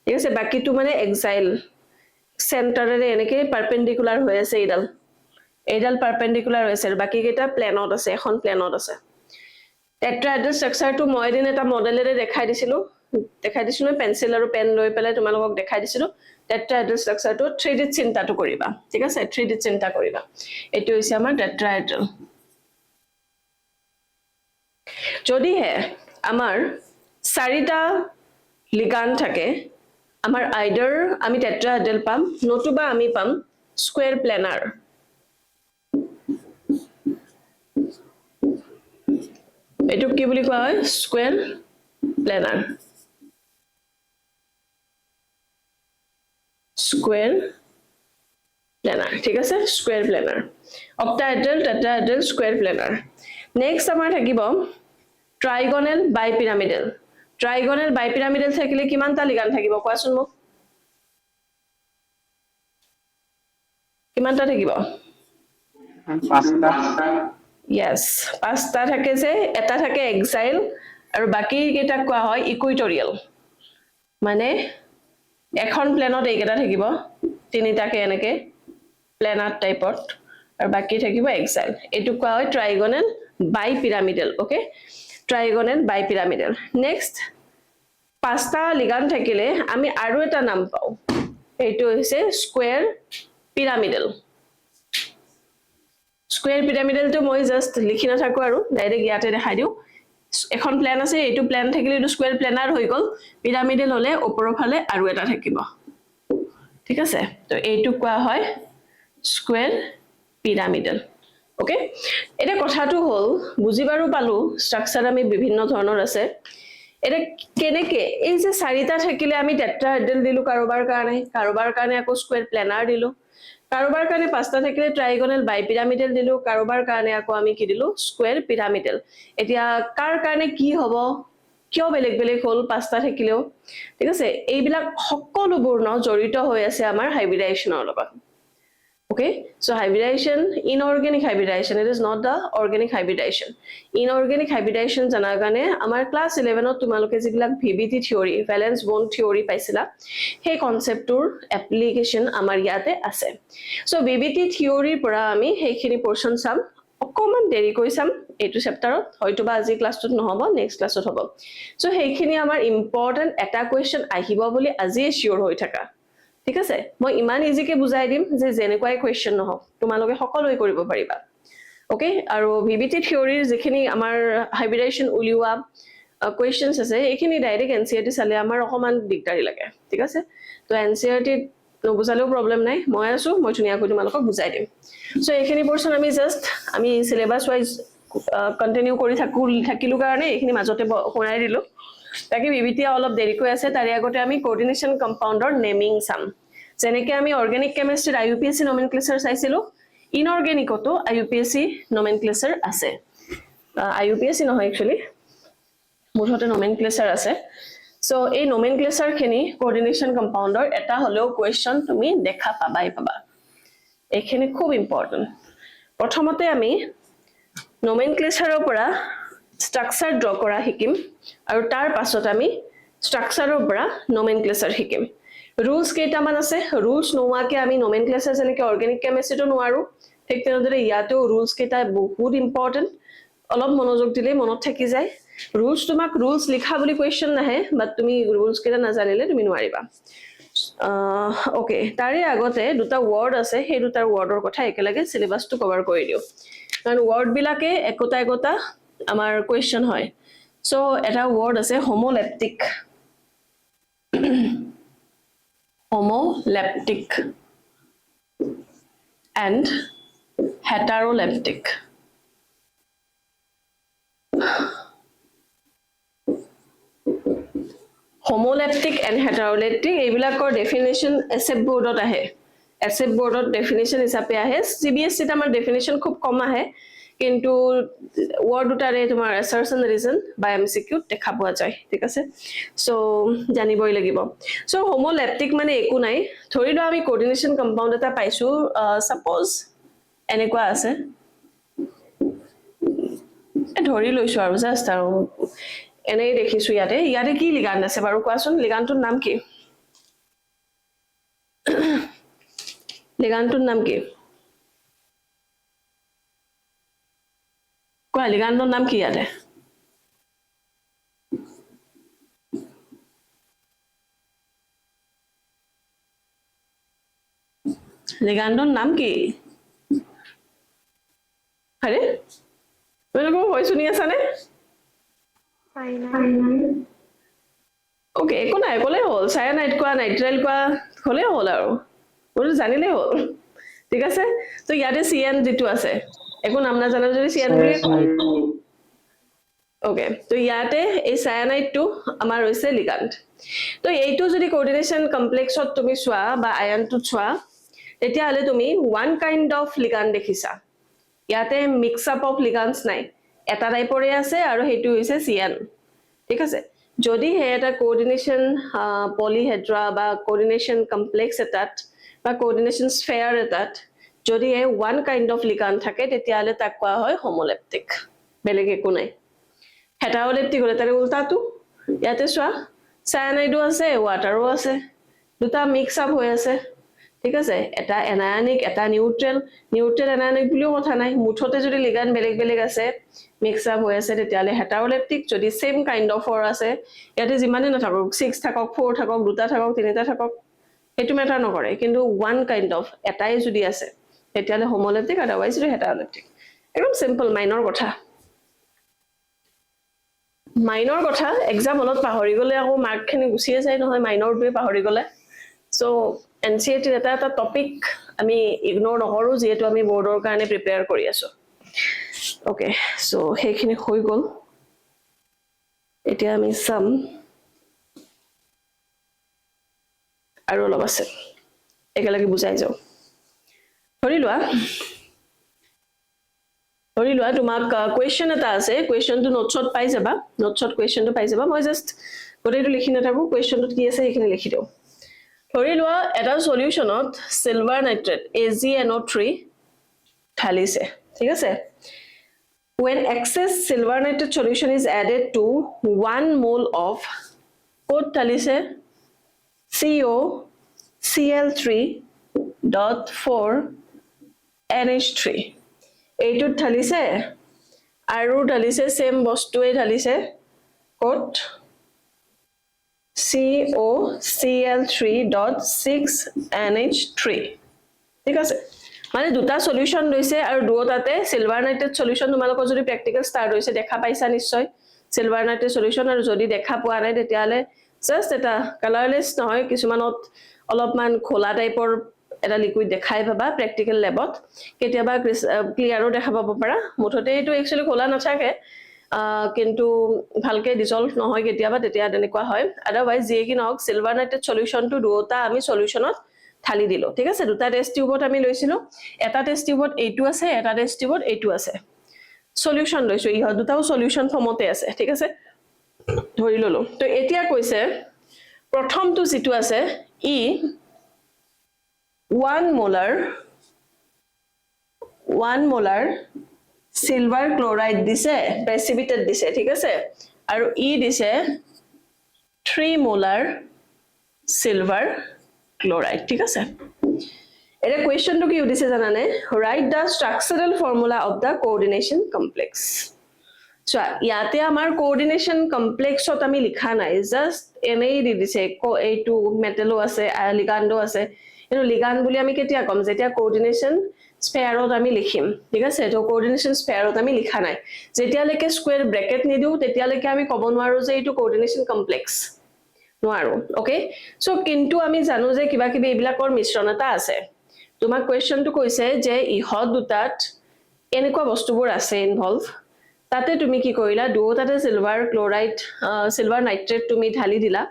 ঠিক আছে বাকিটো মানে এক্সাইল সেন্টাৰেৰে এনেকে পাৰপেন্ডিকুলাৰ হৈ আছে এইডাল পাৰপেন্ডিকুলাৰ হৈ আছে বাকি কেটা প্লেনত আছে এখন প্লেনত আছে টেট্ৰাহেড্ৰেল স্ট্ৰাকচাৰটো মই দিন এটা মডেলেৰে দেখাই দিছিলো পেন্সিল আৰু পেন লৈ পেলাই তোমালোকক দেখাই দিছিলো টেট্ৰাহেড্ৰেল স্ট্ৰাকচাৰটো 3D চিন্তাটো কৰিবা ঠিক আছে 3D চিন্তা কৰিবা এটো হৈছে আমাৰ টেট্ৰাহেড্ৰেল যদি হে আমাৰ 4টা লিগান্ড থাকে আমাৰ আইদাৰ আমি টেট্ৰাহেড্ৰেল পাম নতুবা আমি পাম স্কয়াৰ প্লেনাৰ এটো কি বুলি কোৱা হয় স্কয়াৰ প্লেনাৰ ঠিক আছে square planar octahedral tetrahedral square planar next আমাৰ থাকিব ট্ৰাইগোনেল বাইপিৰামিডেল থাকিলে কিমানটা লিগান্ড থাকিব কোৱাচোন মোক কিমানটা থাকিব 5টা yes 5টা থাকে যে এটা থাকে এক্সাইল আৰু বাকি কেটা কোৱা হয় ইকুইটৰিয়েল মানে এখন প্লেনত এইকেটা থাকিব তিনিটাকে এনেকে প্লেনাৰ টাইপত আৰু বাকি থাকিব এক্সাইল এটো কোৱা হয় ট্ৰাইগোনেল বাইপিৰামিডেল ওকে ট্ৰাইগোনেল বাইপিৰামিডেল নেক্সট 5টা লিগান্ড থাকিলে আমি আৰু এটা নাম পাও এইটো হৈছে স্কয়াৰ পিৰামিডেল স্কয়াৰ পিৰামিডেলটো মই জাস্ট লিখি না থাকো আৰু ডাইৰেক্ট ইয়াতে দেখাই দিও এখন প্লেন আছে এইটো প্লেন থাকিলে এইটো স্কয়াৰ প্লেনাৰ হৈ গল পিৰামিডেল হলে ওপৰৰ ফালে আৰু এটা থাকিব ঠিক আছে তো এইটো কোৱা হয় স্কয়াৰ পিৰামিডেল ওকে এটা কথাটো হল বুজিবাৰো পালো স্ট্ৰাকচাৰ আমি বিভিন্ন ধৰণৰ আছে এটা কেনেকে এই যে 4টা থাকিলে আমি টেট্ৰাহেড্ৰেল দিলু কাৰোবাৰ কাৰণে আকৌ স্কয়াৰ প্লেনাৰ দিলু কাৰোবাৰ কাৰণে 5টা থাকিলে ট্ৰাইগোনেল বাইপিৰামিডেল দিলু কাৰোবাৰ কাৰণে আকৌ আমি কি দিলু স্কয়াৰ পিৰামিডেল এতিয়া কাৰ কাৰণে কি হ'ব কিয় বেলেগ বেলেগ হল 5টা থাকিলেও ঠিক আছে এইবিলাক সকলোবোৰ ন জড়িত হৈ আছে আমাৰ হাইব্ৰিডাইজেচনৰ লগত okay so hybridization inorganic hybridization it is not the organic hybridization inorganic hybridization জানাৰ কাৰণে আমাৰ ক্লাস 11 ত তোমালোকে যিবিলাক VBT theory valence bond theory পাইছিলা সেই কনসেপ্টৰ এপ্লিকেশন আমাৰ ইয়াতে আছে so VBT থিওৰিৰ পৰা আমি সেইখিনি পোৰশন চাম অকমান দেৰি কৰি চাম এইটো চেপ্টাৰত হয়তোবা আজি ক্লাছটোত নহব নেক্সট ক্লাছত হ'ব so সেইখিনি আমাৰ ইম্পৰ্টেন্ট এটা কোৱেশ্চন আহিব বুলি আজি শিওৰ হৈ থাকা ঠিক আছে মই ইমান ইজিকে বুজাই দিম যে জেনেকুৱাই কোৱেশ্চন নহওক তোমালোকে সকলোই কৰিব পাৰিবা ওকে আৰু VBT থিওৰিৰ যিখিনি আমাৰ হাইব্ৰিডাইজেচন উলিওৱা কোৱেশ্চনছ আছে এইখিনি ডাইৰেক্ট এনসিআৰটি চালে আমাৰ অকমান দিগদাৰি লাগে ঠিক আছে তো এনসিআৰটি নবুজালেও প্ৰবলেম নাই মই আছো মই ধুনিয়াকৈ তোমালোকক বুজাই দিম সো এইখিনি পোৰশন আমি সিলেবাস ওয়াইজ কন্টিনিউ কৰি থাকিলু কাৰণে এইখিনি মাজতে শুনাই দিলো তাকে VBT অলপ দেৰি কৈ আছে তাৰে আগতে আমি কোঅৰ্ডিনেশন কম্পাউণ্ডৰ নেমিং সাম যেনেকৈ আমি অৰ্গেনিক কেমিষ্ট্ৰিত IUPAC নমেনক্লেচাৰ চাইছিলো ইনঅৰ্গেনিকতো IUPAC নমেনক্লেচাৰ আছে IUPAC নহয় একচুয়ালি মুঠতে নমেনক্লেচাৰ আছে সো এই নমেনক্লেচাৰ খিনি কোঅৰ্ডিনেশন কম্পাউণ্ডৰ এটা হলেও কোৱেশ্চন তুমি দেখা পাবা এইখিনি খুব ইম্পৰ্টেন্ট প্ৰথমতে আমি নমেনক্লেচাৰৰ পৰা স্ট্ৰাকচাৰ ড্ৰ কৰা শিকিম আৰু তাৰ পাছত আমি স্ট্ৰাকচাৰৰ পৰা নমেনক্লেচাৰ শিকিম rules কেইটামান আছে rules নোৱাকে আমি নমেনক্লেচাৰ যেনেকৈ অৰ্গেনিক কেমিষ্ট্ৰিটো নোৱাৰো ঠিক তেনেদৰে ইয়াতেও rules কেইটা বহুত ইম্পৰ্টেন্ট অলপ মনোযোগ দিলে মনত থাকি যায় rules তোমাক rules লিখা বুলি কোৱেশ্চন নাহে বাট তুমি rules কেইটা নাজানিলে তুমি নোৱাৰিবা ওকে তাৰে আগতে দুটা ৱৰ্ড আছে সেই দুটাৰ ৱৰ্ডৰ কথা একেলগে সিলেবাসটো কভাৰ কৰি দিও কাৰণ ৱৰ্ড বিলাকে একোটা একোটা আমাৰ কোৱেশ্চন হয় সো এটা ৱৰ্ড আছে হোমোলেপ্টিক homoleptic and heteroleptic homoleptic and heteroleptic এইবিলাকৰ ডেফিনেশন এসএফ বোৰ্ডত আহে এসএফ বোৰ্ডত ডেফিনেশন হিচাপে আহে সিবিএসই ত আমাৰ ডেফিনেশন খুব কম আহে কিন্তু ওয়াৰ্ড দুটাৰে তোমাৰ assertion reason বা এমসিকিউ দেখা পোৱা যায় ঠিক আছে সো জানিবই লাগিব সো হোমোলেপ্টিক মানে একো নাই ধৰিলো আমি কোঅৰ্ডিনেশন কম্পাউন্ড এটা পাইছো সাপোজ এনেকুৱা আছে ধৰি লৈছো আৰু জাস্ট আৰু এনেই দেখিছো ইয়াতে কি লিগান্ড আছে বাৰু কোৱাচোন লিগান্ডটোৰ নাম কি লিগান্ডটোৰ নাম কি কোৱা লিগান্ডৰ নাম কি ইয়াতে লিগান্ডৰ নাম কি আৰে তোমালোকৰ ভইচ শুনি আছানে ওকে একো নাই ক'লে হ'ল সায়ানাইড কোৱা নাইট্ৰাইল কোৱা হ'লে হ'ল আৰু ওটো জানিলে হ'ল ঠিক আছে তো ইয়াতে সিএন যেটো আছে একো নাম না জানা যদি সিএন বুলি ওকে তো ইয়াতে এই সায়ানাইডটো আমাৰ হৈছে লিগান্ড তো এইটো যদি কোঅৰ্ডিনেশন কমপ্লেক্সত তুমি চোৱা বা আয়নটো চোৱা তেতিয়া হলে তুমি ওয়ান কাইন্ড অফ লিগান্ড দেখিছা ইয়াতে মিক্স আপ অফ লিগান্ডস নাই এটা টাইপৰে আছে আৰু হেতু হৈছে সিএন ঠিক আছে যদি হে এটা কোঅৰ্ডিনেশন পলিহেড্ৰা বা কোঅৰ্ডিনেশন কমপ্লেক্স এটাত বা কোঅৰ্ডিনেশন স্ফেয়াৰ এটাত যদি হে ওয়ান কাইন্ড অফ লিগান্ড থাকে তেতিয়া হলে তাক কোৱা হয় হোমোলেপ্টিক বেলেগ একো নাই হেটাৰোলেপ্টিক হলে তাৰে উল্টাটো ইয়াতে চোৱা সায়ানাইডো আছে ওয়াটাৰো আছে দুটা মিক্স আপ হৈ আছে ঠিক আছে এটা এনায়নিক এটা নিউট্ৰেল এনায়নিক বুলিও কথা নাই মুঠতে যদি লিগান্ড বেলেগ বেলেগ আছে মিক্স আপ হৈ আছে তেতিয়ালে হেটাৰোলেপ্টিক যদি সেম কাইন্ড অফ অৰ আছে ইয়াতে যিমানে নাথাকক 6 থাকক 4 থাকক দুটা থাকক তিনিটা থাকক এটো মেটাৰ নকৰে কিন্তু ওয়ান কাইন্ড অফ এটাই যদি আছে তেতিয়ালে হোমোলেপ্টিক আদাৰৱাইজ হেটাৰোলেপ্টিক একদম সিম্পল মাইনৰ কথা মাইনৰ কথা এক্সাম হলত পাহৰি গলে আকৌ মাৰ্ক খিনি গুছিয়ে যায় নহয় মাইনৰ বে পাহৰি গলে সো এনসিইটি এটা টপিক আমি ইগনোৰ নকৰো যেটো আমি বোৰ্ডৰ কাৰণে প্ৰিপেয়াৰ কৰি আছো ওকে সো হেখিনি হৈ গল এতিয়া আমি সাম আৰু অলপ আছে একেলগে বুজাই যাও ধৰি লোৱা তোমাক কোৱেশ্চন এটা আছে কোৱেশ্চনটো নোটছত পাই যাবা নোটছত কোৱেশ্চনটো পাই যাবা মই জাস্ট গোটেইটো লিখি নাথাকো কোৱেশ্চনটোত কি আছে হেখিনি লিখি দিও ধৰি লোৱা এটা সলিউশনত সিলভাৰ নাইট্ৰেট AgNO3 ঢালিছে ঠিক আছে when excess silver nitrate solution is added to 1 mole of what ঢালিছে COCl3.4 NH3 এইটো ঢালিছে আৰু ঢালিছে সেম বস্তুৱে ঢালিছে কত COCl3.6 NH3 ঠিক আছে মানে দুটা সলিউশন লৈছে আৰু দুটাতে সিলভাৰ নাইট্ৰেট সলিউশন তোমালোকৰ যদি প্ৰ্যাকটিক্যাল স্টাৰ্ট হৈছে দেখা পাইছা নিশ্চয় সিলভাৰ নাইট্ৰেট সলিউশন আৰু যদি দেখা পোৱা নাই তেতিয়ালে জাস্ট এটা কালাৰলেস নহয় কিছুমানত অলপমান খোলা টাইপৰ এটা লিকুইড দেখাই পাবা প্ৰ্যাকটিক্যাল ল্যাবত কেতিয়াবা ক্লিয়াৰো দেখা পাব পাৰা মুঠতে এটো একচুয়ালি খোলা নাথাকে কিন্তু ভালকে ডিসলভ নহয় কেতিয়াবা তেতিয়া তেনেকুৱা হয় আদাৰৱাইজ যে কি নহক সিলভাৰ নাইট্ৰেট সলিউশনটো দুটা আমি সলিউশনত ঢালি দিলো ঠিক আছে দুটা টেস্ট টিউবত আমি লৈছিলো এটা টেস্ট টিউবত এইটো আছে এটা টেস্ট টিউবত এইটো আছে সলিউশন লৈছো ইহ দুটাও সলিউশন ফৰ্মতে আছে ঠিক আছে ধৰি ললো তো এতিয়া কৈছে প্ৰথমটো যেটো আছে ই 1 molar silver chloride দিছে precipitate দিছে ঠিক আছে আৰু ই দিছে 3 molar silver chloride ঠিক আছে এটা কোৱেশ্চনটো কি উদিছে জানানে write the structural formula of the coordination complex চোৱা ইয়াতে আমাৰ কোঅৰ্ডিনেশ্যন কমপ্লেক্সত আমি লিখা নাই জাস্ট এনেই দি দিছে এইটো মেটেলো আছে লিগাণ্ডো আছে কিন্তু লিগাণ্ড বুলি আমি কেতিয়া ক'ম যেতিয়া কোঅৰ্ডিনেশ্যন স্পেয়াৰত আমি লিখিম ঠিক আছে তো কোঅৰ্ডিনেশ্যন স্পেয়াৰত আমি লিখা নাই যেতিয়ালৈকে স্কুৱেৰ ব্ৰেকেট নিদিও তেতিয়ালৈকে আমি ক'ব নোৱাৰো যে এইটো কোঅৰ্ডিনেশ্যন কমপ্লেক্স নোৱাৰো ওকে সো কিন্তু আমি জানো যে কিবা কিবি এইবিলাকৰ মিশ্ৰণ এটা আছে তোমাক কোৱেশ্চনটো কৈছে যে ইহত দুটাত এনেকুৱা বস্তুবোৰ আছে ইনভলভ তাতে তুমি কি কৰিলা দুটাতে সিলভাৰ ক্লোৰাইড সিলভাৰ নাইট্ৰেট তুমি ঢালি দিলা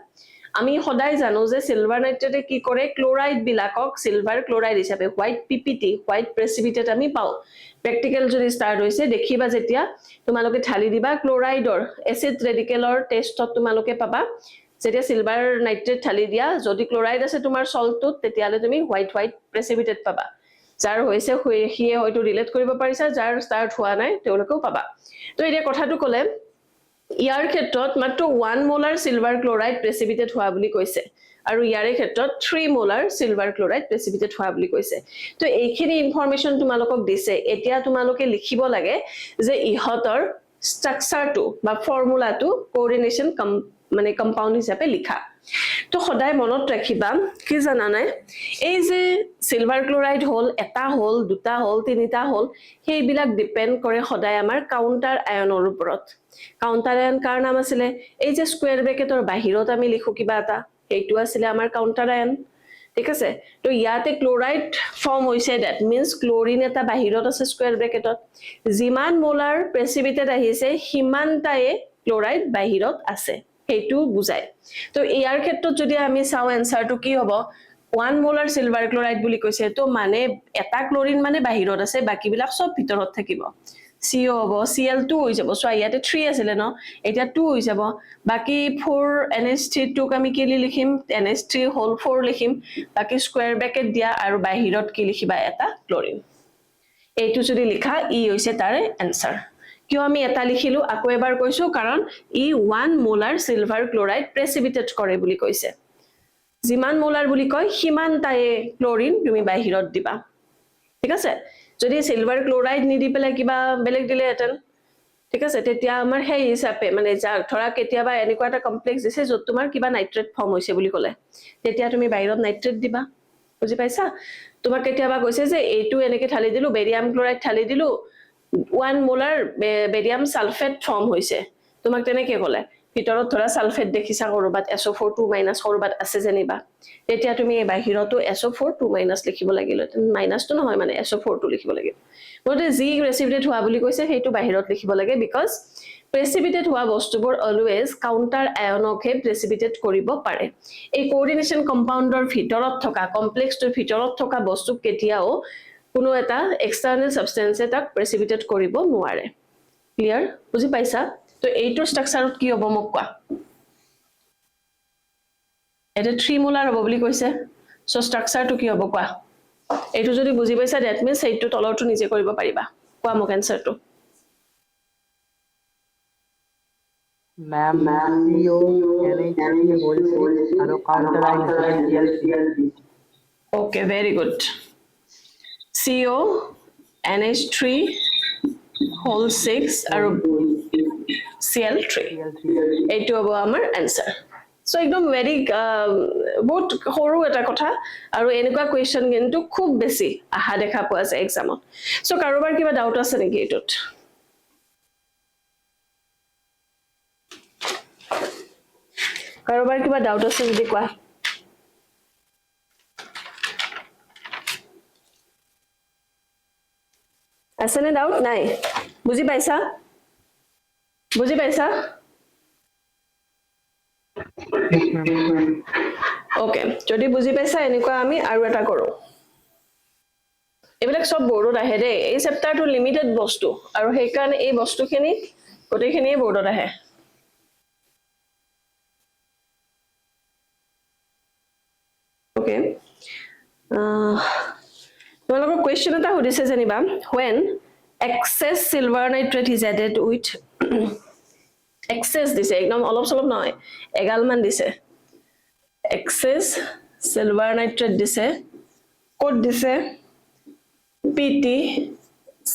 আমি সদায় জানো যে সিলভাৰ নাইট্ৰেটে কি কৰে ক্লোৰাইড বিলাকক সিলভাৰ ক্লোৰাইড হিচাপে হোৱাইট পিপিটি হোৱাইট প্ৰেচিপিটেট আমি পাও প্ৰেক্টিকেল যদি ষ্টাৰ্ট হৈছে দেখিবা যেতিয়া তোমালোকে ঢালি দিবা ক্লোৰাইডৰ এচিড ৰেডিকেলৰ টেষ্টত তোমালোকে পাবা যেতিয়া সিলভাৰ নাইট্ৰেট ঢালি দিয়া যদি ক্লোৰাইড আছে তোমাৰ সল্টত তেতিয়ালে তুমি হোৱাইট প্ৰেচিপিটেট পাবা যাৰ হৈছে হিয়ে হয়তো ৰিলেট কৰিব পাৰিছা যাৰ ষ্টাৰ্ট হোৱা নাই তেওঁলোকেও পাবা তো এতিয়া কথাটো ক'লে ইয়াৰ ক্ষেত্ৰত মাত্ৰ 1 মোলাৰ সিলভাৰ ক্লোৰাইড প্ৰেচিপিটেট হোৱা বুলি কৈছে আৰু ইয়াৰে ক্ষেত্ৰত 3 মোলাৰ সিলভাৰ ক্লোৰাইড প্ৰেচিপিটেট হোৱা বুলি কৈছে তো এইখিনি ইনফৰমেশন তোমালোকক দিছে এতিয়া তোমালোকে লিখিব লাগে যে ইহতৰ ষ্ট্ৰাকচাৰটো বা ফৰ্মুলাটো কোঅৰ্ডিনেশ্যন মানে কম্পাউণ্ড হিচাপে লিখা তো সদায় মনত ৰাখিবা কি জানা নাই এই যে সিলভাৰ ক্লোৰাইড হল এটা হল দুটা হল তিনিটা হল সেইবিলাক ডিপেন্ড কৰে সদায় আমাৰ কাউন্টাৰ আয়নৰ ওপৰত কাউন্টাৰ আয়ন কাৰ নাম আছিল এই যে স্কয়াৰ ব্ৰেকেটৰ বাহিৰত আমি লিখো কিবা এটা এইটো আছিল আমাৰ কাউন্টাৰ আয়ন ঠিক আছে তো ইয়াতে ক্লোৰাইড ফৰ্ম হৈছে দ্যাট মিন্স ক্লোৰিন এটা বাহিৰত আছে স্কয়াৰ ব্ৰেকেটত যিমান মোলাৰ প্ৰেচিপিটেট আহিছে সিমানটায়ে ক্লোৰাইড বাহিৰত আছে হেতু বুজায় তো ইয়াৰ ক্ষেত্ৰত যদি আমি চাও আনসাৰটো কি হ'ব 1 মোলাৰ সিলভাৰ ক্লোৰাইড বুলি কৈছে তো মানে এটা ক্লোৰিন মানে বাহিৰত আছে বাকিবিলাক সব ভিতৰত থাকিব CO হ'ব Cl2 হৈ যাব সো ইয়াতে 3 আছিল ন এটা 2 হৈ যাব বাকি 4 NH3 টোক আমি কি লিখিম NH3 হোল 4 লিখিম বাকি স্কয়াৰ ব্ৰেকেট দিয়া আৰু বাহিৰত কি লিখিবা এটা ক্লোৰিন এইটো যদি লিখা ই হৈছে তাৰ আনসাৰ কিয় আমি এটা লিখিলো আকৌ এবাৰ কৈছো কাৰণ ই 1 মোলাৰ সিলভাৰ ক্লোৰাইড প্ৰেচিপিটেট কৰে বুলি কৈছে যিমান মোলাৰ বুলি কয় সিমান তাই ক্লোৰিন তুমি বাহিৰত দিবা ঠিক আছে যদি সিলভাৰ ক্লোৰাইড নিদি পেলে কিবা বেলেগ দিলে হেতেন ঠিক আছে তেতিয়া আমাৰ হেই হিচাপে মানে ধৰা কেতিয়াবা এনেকুৱা এটা কমপ্লেক্স দিছে যত তোমাৰ কিবা নাইট্ৰেট ফৰ্ম হৈছে বুলি ক'লে তেতিয়া তুমি বাহিৰত নাইট্ৰেট দিবা বুজি পাইছা তোমাক কেতিয়াবা কৈছে যে এইটো এনেকে ঢালি দিলো বেৰিয়াম ক্লোৰাইড ঢালি দিলো 1 মোলাৰ বেৰিয়াম সালফেট ফৰ্ম হৈছে তোমাক তেনেকে ক'লে ভিতৰত ধৰা সালফেট দেখিছা কৰবাত SO4 2- কৰবাত আছে জেনিবা তেতিয়া তুমি বাহিৰতো SO4 2- লিখিব লাগিল মাইনাসটো নহয় মানে SO4 টো লিখিব লাগিব মানে জি প্ৰেচিপিটেট হোৱা বুলি কৈছে হেতু বাহিৰত লিখিব লাগে বিকজ প্ৰেচিপিটেট হোৱা বস্তুবোৰ অলৱেজ কাউন্টাৰ আয়নকহে প্ৰেচিপিটেট কৰিব পাৰে এই কোঅৰ্ডিনেশ্যন কম্পাউণ্ডৰ ভিতৰত থকা কমপ্লেক্সটোৰ ভিতৰত থকা বস্তু কেতিয়াও কোনো এটা এক্সটাৰ্নাল সাবষ্টেন্সে তাক প্ৰেচিপিটেট কৰিব নোৱাৰে ক্লিয়াৰ বুজি পাইছা তো এইটো ষ্ট্ৰাকচাৰত কি হ'ব মোক কোৱা এটা 3 মোলাৰ হ'ব বুলি কৈছে সো ষ্ট্ৰাকচাৰটো কি হ'ব কোৱা এইটো যদি বুজি পাইছা দ্যাট মিন্স এইটো তলৰটো নিজে কৰিব পাৰিবা কোৱা মোক আনসাৰটো Ma'am, CO, NH3 whole 6 and counter ion Cl3. Okay, very good. CO, NH3, whole 6 আৰু Cl3. এইটো হ'ব আমাৰ আনসাৰ সো একদম ভেৰি বহুত সৰু এটা কথা আৰু এনেকুৱা কোৱেশ্চন কিন্তু খুব বেছি আহা দেখা পোৱা যায় এক্সামত সো কাৰোবাৰ কিবা ডাউট আছে নেকি এটোত কাৰোবাৰ কিবা ডাউট আছে যদি কোৱা আছে নে ডাউট নাই বুজি পাইছা ওকে যদি বুজি পাইছা এনেকুৱা আমি আৰু এটা কৰো এবিলাক সব বৰ্ডত আহে দে এই চেপ্টাৰটো লিমিটেড বস্তু আৰু সেই কাৰণে এই বস্তুখিনি গোটেইখিনি বৰ্ডত আহে ওকে তোমালোকৰ কোৱেশ্চন এটা সুধিছে জানিবা when excess silver nitrate is added with excess দিছে একদম অলপ সলপ নহয় এগাল মান দিছে excess silver nitrate দিছে কোড দিছে PT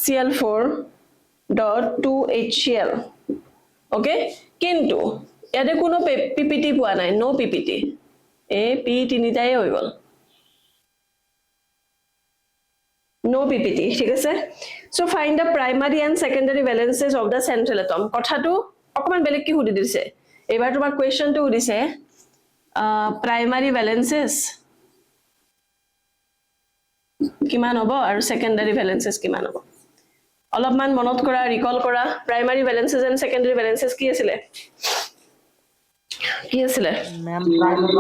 Cl4.2HCl ওকে কিন্তু ইয়াতে কোনো পিপিটি পোৱা নাই নো পিপিটি এ পি তিনিটাই হৈ গ'ল নো পিপিটি ঠিক আছে so find the primary and secondary valences of the central atom কথাটো অকমান বেলেগ কি সুধি দিছে এবাৰ তোমাৰ কোৱেশ্চনটো সুধিছে প্ৰাইমাৰী ভ্যালেন্সেস কিমান হ'ব আৰু সেকেন্ডাৰী ভ্যালেন্সেস কিমান হ'ব অলপমান মনত কৰা ৰিকল কৰা প্ৰাইমাৰী ভ্যালেন্সেস এণ্ড সেকেন্ডাৰী ভ্যালেন্সেস কি আছিলে मैम प्राइमरी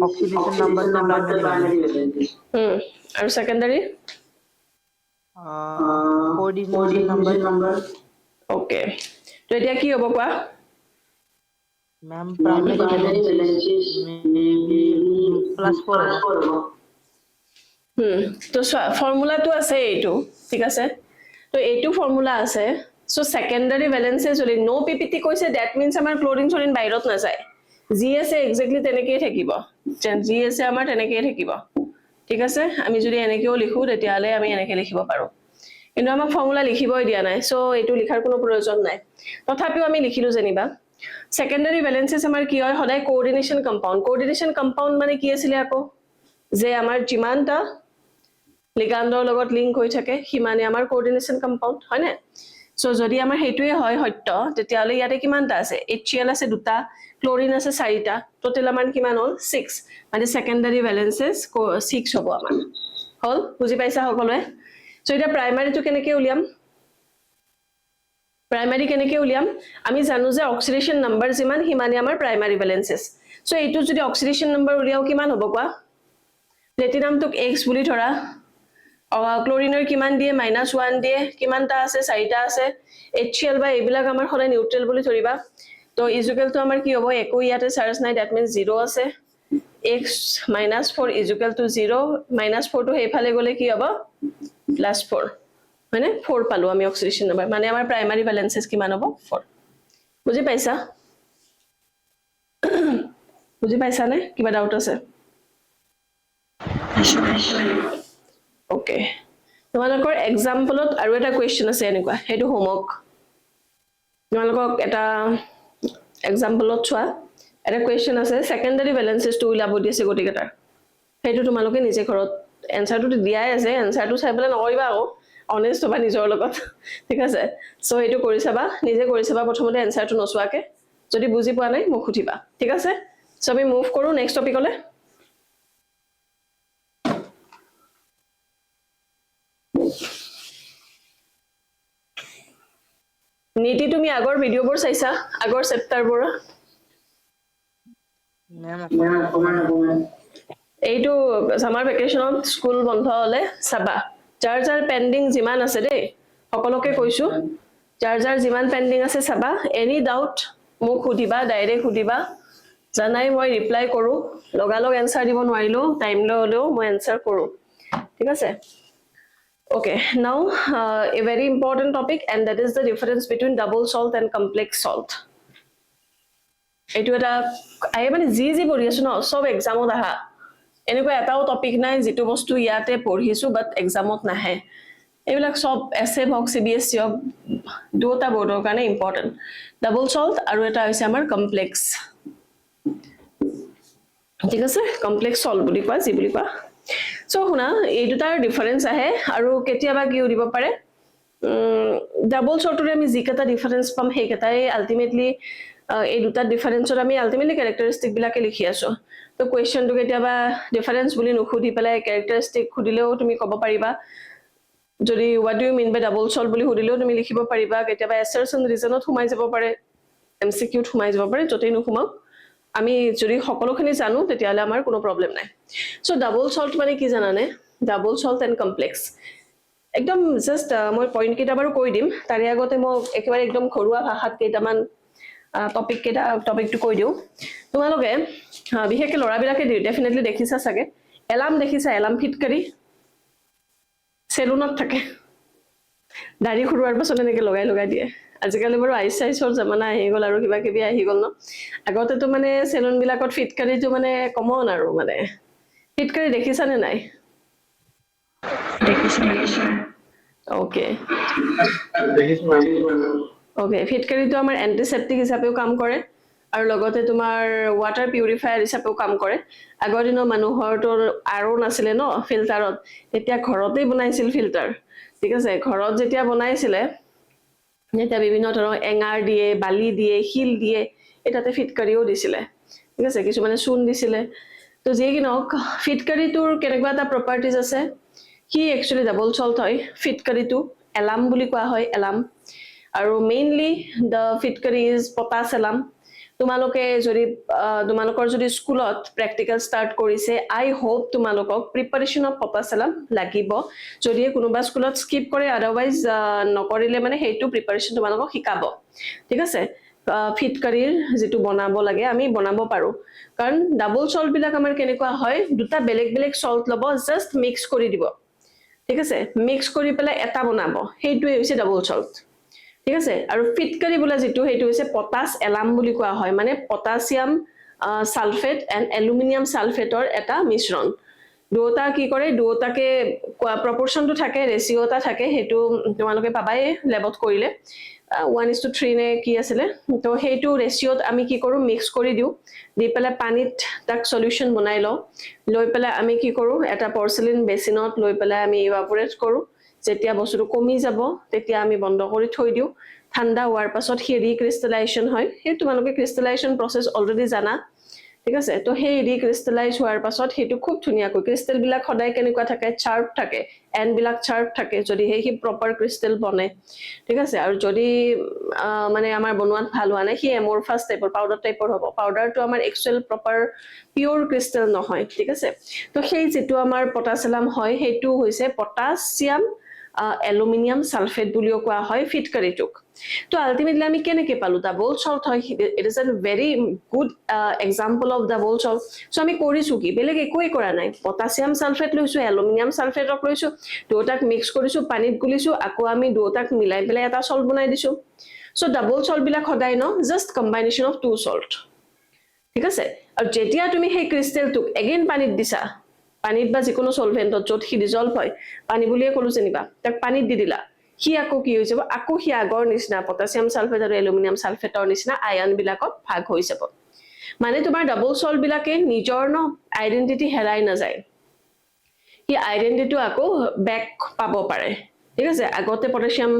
ऑक्सीडेशन नंबर का प्राइमरी আৰু সেকেন্ডাৰী कोऑर्डिनेशन नंबर ओके तो এতিয়া কি হ'ব কোৱা मैम प्राइमरी +4 তো ফর্মুলাটো আছে এইটো ঠিক আছে তো এইটো ফর্মুলা আছে সো সেকেন্ডারি ভ্যালেন্সেস যদি নো পিপিটি কৈছে দ্যাট মিন্স আমাৰ ক্লোৰিন সলিন বাইৰত না যায় জিএসএ এক্স্যাক্টলি তেনেকৈ থাকিব জিএসএ আমাৰ তেনেকৈ থাকিব ঠিক আছে আমি যদি এনেকেও লিখো তেতিয়ালে আমি এনেকৈ লিখিব পাৰো কিন্তু আমাক ফৰ্মুলা লিখিবই দিয়া নাই সো এইটো লিখাৰ কোনো প্ৰয়োজন নাই তথাপিও আমি লিখিলো যেনিবা সেকেন্ডাৰি ভ্যালেন্সেস আমাৰ কি হয় সদায় কোঅৰ্ডিনেশন কম্পাউন্ড মানে কি আছিল আকৌ যে আমাৰ যিমানটা লিগাণ্ডৰ লগত লিংক হৈ থাকে হিমানে আমাৰ কোঅৰ্ডিনেশন কম্পাউন্ড হয় না সো যদি আমাৰ হেতুৱে হয় সত্য তেতিয়ালে ইয়াতে কিমানটা আছে HCl আছে দুটা ক্লোৰিন আছে চাৰিটা টোটাল আমাৰ কিমান হল 6 মানে সেকেন্ডাৰি ভ্যালেন্সেস 6 হ'ব আমাৰ হল বুজি পাইছা সকলোৱে সো এটা প্ৰাইমাৰীটো কেনেকৈ উলিয়াম प्राइमरी केनेके उलियाम आमी जानु जे ऑक्सीडेशन नंबर जिमान हिमाने आमार प्राइमरी वैलेंसेस सो एटु जदि ऑक्सीडेशन नंबर उलियाओ किमान हबो कोआ प्लेटिनम तुक x बुली धरा क्लोरिनर किमान दिए -1 दिए किमानटा আছে 4টা আছে HCl বা এবিলাক আমাৰ হলে নিউট্ৰাল বুলি ধৰিবা তো ইজুকেল তো আমাৰ কি হ'ব একো ইয়াতে চাৰ্জ নাই দ্যাট মিন্স 0 আছে x -4 ইজুকেল টু 0 -4 তো হেফালে গলে কি হ'ব +4 মানে 4 পালো আমি অক্সিডেশন নাম্বার মানে আমাৰ প্ৰাইমাৰী ভ্যালেন্সেস কিমান হ'ব 4 বুজি পাইছা নে কিবা ডাউট আছে ওকে তোমালোকৰ এক্সাম্পলত আৰু এটা কোৱেশ্চন আছে এনেকুৱা হেতু হোমৱৰ্ক তোমালোকক এটা এক্সাম্পলত চোৱা এটা কোৱেশ্চন আছে সেকেন্ডাৰী ভ্যালেন্সেস টু উলাব দিছে গটিকেটাৰ হেতু তোমালোকে নিজে ঘৰত এনসাৰটো দিয়াই আছে এনসাৰটো চাই পেলাই নকৰিবা আকৌ অনেষ্ট বা নিজৰ লগত ঠিক আছে সো এটো কৰি চাবা নিজে কৰি চাবা প্ৰথমতে এনসাৰটো নচোৱাকে যদি বুজি পোৱা নাই মোক খুটিবা ঠিক আছে সো আমি মুভ কৰো নেক্সট টপিকলে নীতি তুমি আগৰ ভিডিওবোৰ চাইছা আগৰ চেপ্টাৰবোৰ मैम এইটো সামাৰ ভেকেশনত স্কুল বন্ধ হলে চাবা চাৰ্জাৰ পেন্ডিং যিমান আছে দেই সকলোকে কৈছো চাৰ্জাৰ যিমান পেন্ডিং আছে চাবা এনি ডাউট মোক খুদিবা ডাইৰেক্ট খুদিবা জানাই মই ৰিপ্লাই কৰো লগালগ এনসাৰ দিব নোৱাৰিলো টাইম ললেও মই এনসাৰ কৰো ঠিক আছে okay now a very important topic and that is the difference between double salt and complex salt এটো এটা আই মানে জি পঢ়ি আছো ন সব এক্সামত আহা এনেকুৱা এটাও টপিক নাই যেটো বস্তু ইয়াতে পঢ়িছো বাট এক্সামত নাহে এইবিলাক সব এসএ হক সিবিএসই হক দুটা বোৰ্ডৰ কাৰণে ইম্পৰ্টেন্ট ডাবল সল্ট আৰু এটা হৈছে আমাৰ কমপ্লেক্স ঠিক আছে কমপ্লেক্স সল্ট বুলি কোৱা যি বুলি কোৱা সো শুনা এই দুটাৰ ডিফাৰেন্স আহে আৰু কেতিয়াবা কি দিব পাৰে ডাবল সল্টৰ আমি যিকেটা ডিফাৰেন্স পাম হেকেটাই আলটিমেটলি এই দুটা ডিফাৰেন্সৰ আমি আলটিমেটলি ক্যাৰেক্টাৰিস্টিক বিলাকে লিখি আছো তো কোৱেশ্চনটো কেতিয়াবা ডিফাৰেন্স বুলি নুখুদি পেলাই ক্যাৰেক্টাৰিস্টিক খুদিলেও তুমি ক'ব পাৰিবা যদি what do you mean by double salt বুলি খুদিলেও তুমি লিখিব পাৰিবা কেতিয়াবা assertion reasonত সোমাই যাব পাৰে MCQত সোমাই যাব পাৰে যতেই নুখুমাও আমি যদি সকলোখিনি জানো তেতিয়ালে আমাৰ কোনো প্ৰবলেম নাই সো ডাবল সল্ট মানে কি জানানে ডাবল সল্ট এন্ড কমপ্লেক্স একদম জাস্ট মই পইণ্ট কেইটা বাৰু কৈ দিম তাৰে আগতে মই একেবাৰে একদম ঘৰুৱা ভাষাত কেইটামান টপিকটো কৈ দিও তোমালোকে বিশেষকৈ লৰাবিলাকে ডেফিনেটলি দেখিছা চাগে এলাৰ্ম দেখিছা এলাৰ্ম ফিট কৰি সেলুনত থাকে দাড়ি খুৰুৱাৰ পাছত এনেকৈ লগাই দিয়ে আজিকালি বাৰু আইচাইছৰ জামানা আহি গল আৰু কিবা কিবি আহি গল ন আগতে তো মানে সেলুন বিলাকত ফিট কৰিটো মানে কমন আৰু মানে ফিট কৰি দেখিছা নে নাই দেখিছা ওকে ওকে ফিটকাৰীটো আমাৰ এন্টিসেপ্টিক হিচাপেও কাম কৰে আৰু লগতে তোমাৰ ওয়াটাৰ পিউৰিফায়াৰ হিচাপেও কাম কৰে আগৰ দিনৰ মানুহৰটো আৰো নাছিলে ন ফিল্টাৰত এতিয়া ঘৰতেই বনাইছিল ফিল্টাৰ ঠিক আছে ঘৰত যেতিয়া বনাইছিলে যেতিয়া বিভিন্ন ধৰণৰ এঙাৰ দিয়ে বালি দিয়ে শিল দিয়ে এটাতে ফিটকাৰীও দিছিলে ঠিক আছে কিছুমানে চূণ দিছিলে তো যিয়ে কি নহওক ফিটকাৰীটোৰ কেনেকুৱা এটা প্ৰপাৰ্টিজ আছে কি একচুয়ালি ডাবল সল্ট হয় ফিটকাৰীটো এলাম বুলি কোৱা হয় এলাম আৰু মেইনলি দ্য ফিটকাৰী ইজ পটাছ এলাম তোমালোকে যদি তোমালোকৰ যদি স্কুলত প্ৰেক্টিকেল ষ্টাৰ্ট কৰিছে আই হোপ তোমালোকক প্ৰিপাৰেচন অফ পটাছ এলাম লাগিব যদি কোনোবা স্কুলত স্কিপ কৰে আদাৰৱাইজ নকৰিলে মানে হেইটো প্ৰিপাৰেচন তোমালোকক শিকাব ঠিক আছে ফিটকাৰীৰ যেটো বনাব লাগে আমি বনাব পাৰো কাৰণ ডাবল সল্ট বিলাক আমাৰ কেনেকুৱা হয় দুটা বেলেগ বেলেগ সল্ট লব জাস্ট মিক্স কৰি দিব ঠিক আছে মিক্স কৰি পেলাই এটা বনাব হেইটোৱে হৈছে ডাবল সল্ট ঠিক আছে আৰু ফিটকাৰী বোলা যেটো হেইটো হৈছে পটাছ এলাম বুলি কোৱা হয় মানে পটাছিয়াম সালফেট এণ্ড এলুমিনিয়াম সালফেটৰ এটা মিশ্ৰণ দুটা কি কৰে দুটাকে প্ৰপৰচনটো থাকে ৰেশিওটা থাকে হেতু তোমালোকে পাবাই লেবত কৰিলে 1:3 নে কি আছিল তো হেতু ৰেশিওত আমি কি কৰো মিক্স কৰি দিও দি পেলাই পানীত তাক সলিউশন বনাই লও লৈ পেলাই আমি কি কৰো এটা পৰ্সেলিন বেচিনত লৈ পেলাই আমি ইভাপোৰেট কৰো যেতিয়া বস্তুটো কমি যাব তেতিয়া আমি বন্ধ কৰি থৈ দিও ঠাণ্ডা হোৱাৰ পাছত হি ৰিক্ৰিষ্টেলাইজেচন হয় হে তোমালোকে ক্ৰিষ্টেলাইজেচন প্ৰসেস অলৰেডি জানা ঠিক আছে তো হে ৰিক্ৰিষ্টেলাইজ হোৱাৰ পাছত হেতু খুব ধুনিয়াকৈ ক্ৰিষ্টেল বিলাক সদায় কেনেকুৱা থাকে চাৰ্প থাকে এন বিলাক চাৰ্প থাকে যদি হে প্ৰপাৰ ক্ৰিষ্টেল বনে ঠিক আছে আৰু যদি মানে আমাৰ বনোৱাত ভাল হোৱা নাই হি এমৰফাছ টাইপৰ পাউডাৰ টাইপৰ হ'ব পাউডাৰটো আমাৰ এক্চুৱেল প্ৰপাৰ পিওৰ ক্ৰিষ্টেল নহয় ঠিক আছে তো সেই যেটো আমাৰ পটাছিয়াম হয় হেতু হৈছে পটাছিয়াম এলুমিনিয়াম সালফেট বুলিও কোৱা হয় ফিটকাৰীটোক তো আলটিমেটলি আমি কেনেকে পালো ডাবল সল্ট হয় it is a very good example of double salt so আমি কৰিছো কি বেলেগ একোই কৰা নাই পটাছিয়াম সালফেট লৈছো এলুমিনিয়াম সালফেটক লৈছো দুটাক মিক্স কৰিছো পানীত গুলিছো আকৌ আমি দুটাক মিলাই পেলাই এটা সল্ট বনাই দিছো সো ডাবল সল্ট বিলাক সদায় ন just combination of two salt ঠিক আছে আৰু যেতিয়া তুমি সেই ক্ৰিষ্টেলটোক এগেইন পানীত দিছা পানীত বা যিকোনো সলভেন্টত যত হি ডিজলভ হয় পানী বুলিয়ে কলো যেনিবা তাক পানীত দি দিলা হি আকৌ কি হৈ যাব আকৌ হি আগৰ নিচিনা পটাছিয়াম সালফেট আৰু এলুমিনিয়াম সালফেটৰ নিচিনা আয়ন বিলাকত ভাগ হৈ যাব মানে তোমাৰ ডাবল সল্ট বিলাকে নিজৰ ন আইডেন্টিটি হেৰাই না যায় হি আইডেন্টিটি আকৌ ব্যাক পাব পাৰে ঠিক আছে আগতে পটাছিয়াম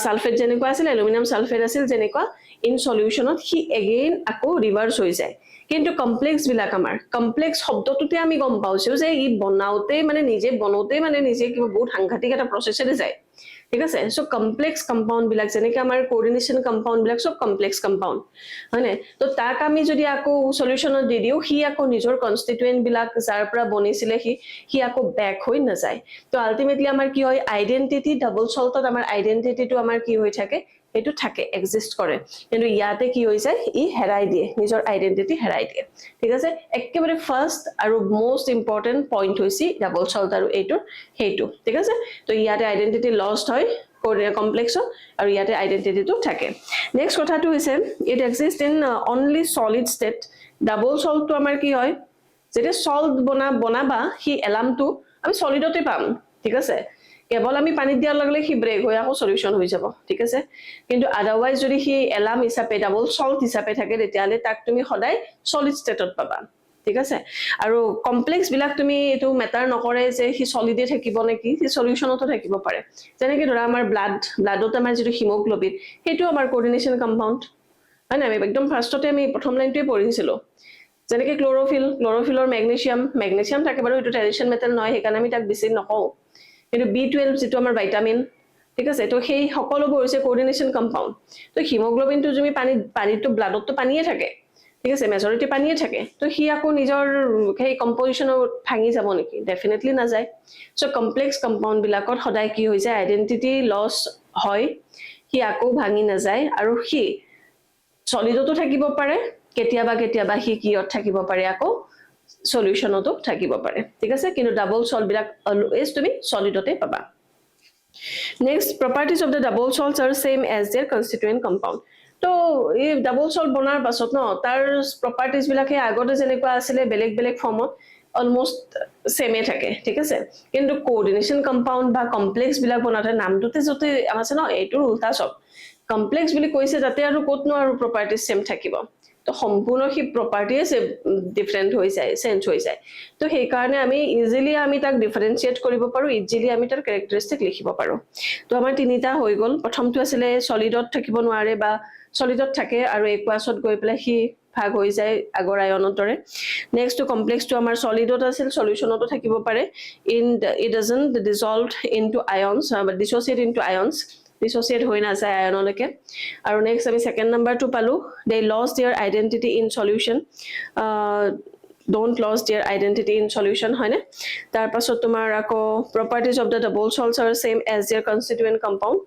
সালফেট যেনেকুৱা আছিল এলুমিনিয়াম সালফেট আছিল যেনেকুৱা ইন সলিউশনত হি এগেইন আকৌ ৰিভাৰ্স হৈ যায় কিন্তু কমপ্লেক্স বিলাক আমাৰ কমপ্লেক্স শব্দটোতে আমি গম পাউছো যে ই বনাওতে মানে নিজে কিবা বহুত সাংঘাতিক এটা প্ৰসেসৰে যায় ঠিক আছে সো কমপ্লেক্স কম্পাউন্ড বিলাক যেনেকৈ আমাৰ কোঅৰ্ডিনেশন কম্পাউন্ড বিলাক সব কমপ্লেক্স কম্পাউন্ড হয়নে তো তাক আমি যদি আকৌ সলিউশনত দি দিও হি আকৌ নিজৰ কনস্টিটুয়েন্ট বিলাক যাৰ পৰা বনিছিলে হি আকৌ ব্যাক হৈ না যায় তো আলটিমেটলি আমাৰ কি হয় আইডেন্টিটি ডাবল সল্টত আমাৰ আইডেন্টিটিটো আমাৰ কি হৈ থাকে এটো থাকে এক্সিষ্ট কৰে কিন্তু ইয়াতে কি হৈ যায় ই হেৰাই দিয়ে নিজৰ আইডেন্টিটি হেৰাই দিয়ে ঠিক আছে একেবাৰে ফাৰ্স্ট আৰু মোস্ট ইম্পৰ্টেন্ট পইণ্ট হৈছে ডাবল সল্ট আৰু এইটো হেইটো ঠিক আছে তো ইয়াতে আইডেন্টিটি লস্ট হয় কমপ্লেক্সত আৰু ইয়াতে আইডেন্টিটিটো থাকে নেক্সট কথাটো হৈছে it exist in only solid state double সল্টটো আমাৰ কি হয় যেতিয়া সল্ট বনাবা হি এলামটো আমি সলিডতে পাম ঠিক আছে কেৱল আমি পানীত দিয়াৰ লগে হি ব্ৰেক হৈ আকৌ সলিউশন হৈ যাব ঠিক আছে কিন্তু আদাৰৱাইজ যদি হি এলাম হিচাপে ডাবল সল্ট হিচাপে থাকে তেতিয়ালে তাক তুমি সদায় সলিড ষ্টেটত পাবা ঠিক আছে আৰু কমপ্লেক্স বিলাক তুমি এটো মেটাৰ নকৰে যে হি সলিডে থাকিব নেকি হি সলিউশনতো থাকিব পাৰে যেনেকৈ ধৰা আমাৰ ব্লাডত আমাৰ যেটো হিমোগ্লোবিন হেটো আমাৰ কোঅৰ্ডিনেশন কম্পাউন্ড হয় না আমি একদম ফাৰ্ষ্টতে আমি প্ৰথম লাইনটোৱে পঢ়িছিলো যেনেকৈ ক্লোৰোফিলৰ মেগনেছিয়াম থাকে বাৰু এটো ট্ৰেডিশন মেটাল নহয় হেকাৰণে আমি তাক বেছি নকও কিন্তু B12 যেটো আমাৰ ভিটামিন ঠিক আছে তো সেই সকলোবোৰ হৈছে কোঅৰ্ডিনেশন কম্পাউন্ড তো হিমোগ্লোবিনটো তুমি পানীটো ব্লাডতটো পানীয়ে থাকে ঠিক আছে মেজৰিটি পানীয়ে থাকে তো হি আকৌ নিজৰ সেই কম্পোজিশনৰ ভাঙি যাব নেকি ডেফিনেটলি না যায় সো কমপ্লেক্স কম্পাউন্ড বিলাকত সদায় কি হৈ যায় আইডেন্টিটি লস হয় হি আকৌ ভাঙি না যায় আৰু হি সলিডতো থাকিব পাৰে কেতিয়াবা হি কিয়ত থাকিব পাৰে আকৌ সলিউশনতো থাকিব পাৰে ঠিক আছে কিন্তু ডাবল সল্ট বিলাক অলৱেজ তুমি সলিডতে পাবা next properties of the double salts are same as their constituent compound তো এই ডাবল সল্ট বনাৰ পাছত ন তাৰ প্ৰপাৰ্টিজ বিলাকে আগতে যেনেকুৱা আছিল বেলেগ ফৰ্মত অলমোস্ট সেমে থাকে ঠিক আছে কিন্তু কোঅৰ্ডিনেশন কম্পাউন্ড বা কমপ্লেক্স বিলাক বনাতে নামটোতে যতে আছে ন এইটোৰ উল্টা সব কমপ্লেক্স বুলি কৈছে যাতে আৰু ক'তনো আৰু প্ৰপাৰ্টি সেম থাকিব তো সম্পূৰ্ণ কি প্ৰপাৰ্টিয়ে ডিফাৰেন্ট হৈ যায় চেঞ্জ হৈ যায় তো সেই কাৰণে আমি ইজিলি আমি তাক ডিফাৰেন্সিয়েট কৰিব পাৰো ইজিলি আমি তাৰ ক্যাৰেক্টাৰিষ্টিক লিখিব পাৰো তো আমাৰ তিনিটা হৈ গল প্ৰথমটো আছিল সলিডত থাকিব নোৱাৰে বা সলিডত থাকে আৰু একুৱাছত গৈ পেলাই হি ভাগ হৈ যায় আগৰ আয়নৰ দৰে নেক্সট কমপ্লেক্সটো আমাৰ সলিডত আছিল সলিউশনতো থাকিব পাৰে it doesn't dissolve into ions but dissociate into ions dissociate হৈ না যায় আয়নলৈকে আৰু নেক্সট আমি সেকেন্ড নাম্বাৰটো পালো they lost their identity in solution don't lose their identity in solution হয়নে তাৰ পাছত তোমাৰ আকৌ properties of the double salts are same as their constituent compound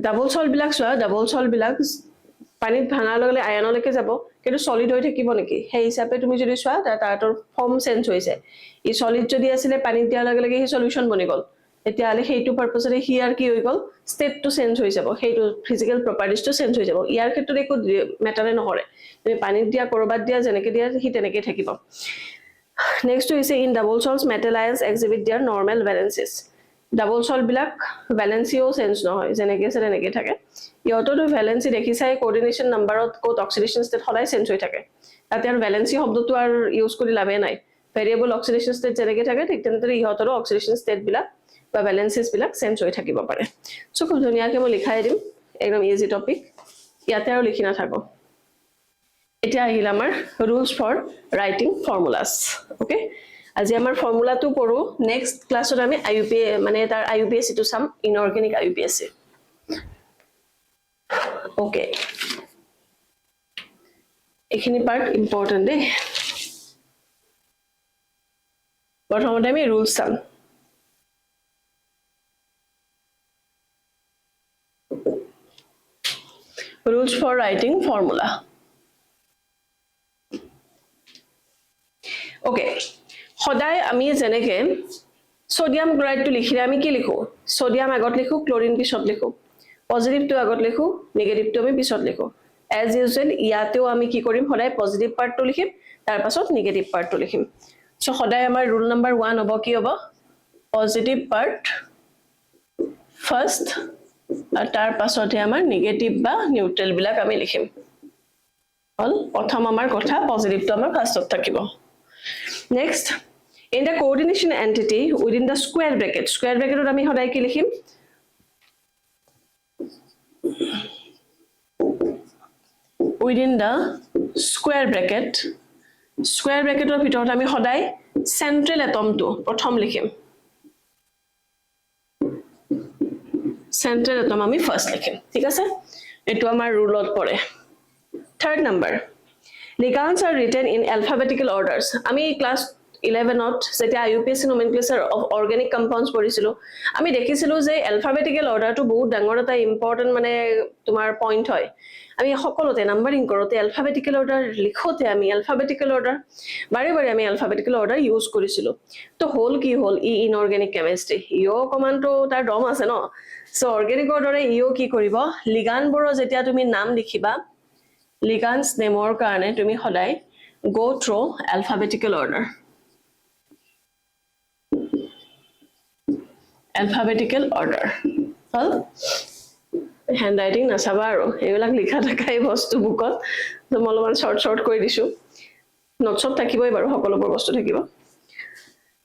double salt বিলাক চোৱা ডাবল সল্ট বিলাক পানীত ভাঙাৰ লগে আয়নলৈকে যাব কিন্তু সলিড হৈ থাকিব নেকি সেই হিচাপে তুমি যদি চোৱা তাৰ ফৰ্ম চেঞ্জ হৈ যায় ই সলিড যদি আছিল পানীত দিয়াৰ লগে হি সলিউশন বনি গল এতিয়া আলে হেইটো পাৰপাসৰে হিয়াৰ কি হৈ গল ষ্টেটটো চেঞ্জ হৈ যাব হেইটো ফিজিক্যাল প্ৰপাৰ্টিজটো চেঞ্জ হৈ যাব ইয়াৰ ক্ষেত্ৰত একো মেটাৰে নহৰে তুমি পানীত দিয়া কৰবাত দিয়া যেনেকে দিয়া হি তেনেকে থাকিব নেক্সট হৈছে in double salts metal ions exhibit their normal valencies double salt বিলাক ভ্যালেন্সিও চেঞ্জ নহয় যেনেকে আছে তেনেকে থাকে ইয়তটো ভ্যালেন্সি দেখিছাই কোঅৰ্ডিনেশন নাম্বাৰত কোত অক্সিডেশন ষ্টেট হলাই চেঞ্জ হৈ থাকে তাতে আৰু ভ্যালেন্সি শব্দটো আৰু ইউজ কৰি লাভে নাই ভেৰিয়েবল অক্সিডেশন ষ্টেট যেনেকে থাকে ঠিক তেনেদৰে ইহতৰো অক্সিডেশন ষ্টেট বিলাক বা ভ্যালেন্সিস বিলাক চেঞ্জ হৈ থাকিব পাৰে সো খুব ধুনিয়াকে মই লিখাই দিম একদম ইজি টপিক ইয়াতে আৰু লিখি না থাকো এটা আহিল আমাৰ rules for writing formulas okay আজি আমাৰ ফৰ্মুলাটো পঢ়ো নেক্সট ক্লাছত আমি আইইউপি মানে তাৰ আইইউপিএসি টো সাম ইনঅৰ্গানিক আইইউপিএসি ওকে এখিনি পাৰ্ট ইম্পৰ্টেন্ট দে প্ৰথমতে আমি ৰুলছ চাম rules for writing formula okay সদায় আমি যেনেকে সোডিয়াম ক্লোৰাইড টো লিখিলে আমি কি লিখো সোডিয়াম আগত লিখো ক্লোৰিন পিছত লিখো পজিটিভ টো আগত লিখো নেগেটিভ টো আমি পিছত লিখো as usual ইয়াতেও আমি কি কৰিম সদায় পজিটিভ পাৰ্ট টো লিখিম তাৰ পাছত নেগেটিভ পাৰ্ট টো লিখিম সো সদায় আমাৰ ৰুল নাম্বাৰ 1 হ'ব কি হ'ব পজিটিভ পাৰ্ট ফাৰ্স্ট আৰ তাৰ পাছতে আমাৰ নেগেটিভ বা নিউট্ৰাল বিলাক আমি লিখিম হল প্ৰথম আমাৰ কথা পজিটিভ টো আমাৰ ফাৰ্স্টত থাকিব next in the coordination entity within the square bracket আমি সদায় কি লিখিম within the square bracket ৰ ভিতৰত আমি সদায় central atom টো প্ৰথম লিখিম central atom আমি ফাৰ্স্ট লিখিম ঠিক আছে এটো আমাৰ ৰুলত পৰে third number ligands are written in alphabetical orders আমি ক্লাস 11 ত যেতিয়া IUPAC nomenclature of organic compounds পঢ়িছিলো আমি দেখিছিলো যে alphabetical order টো বহুত ডাঙৰ এটা ইম্পৰ্টেন্ট মানে তোমাৰ পইণ্ট হয় আমি সকলোতে নাম্বাৰিং কৰোতে alphabetical order লিখোতে আমি alphabetical order বাৰে বাৰে আমি alphabetical order ইউজ কৰিছিলো তো হোল কি হোল ইনঅৰ্গানিক কেমিষ্ট্ৰি ইও কমান্ডটো তাৰ দম আছে ন সো অৰ্গানিক অৰ্ডাৰে ইও কি কৰিব লিগান বোৰৰ যেতিয়া তুমি নাম লিখিবা লিগান্স নেমৰ কাৰণে তুমি সদায় go through alphabetical order হল handwriting নাচাবা আৰু এইবিলাক লিখা থাকাই বস্তু বুকত তো মই অলপমান শৰ্ট কৰি দিছো নোটছত থাকিবই বাৰু সকলোবোৰ বস্তু থাকিব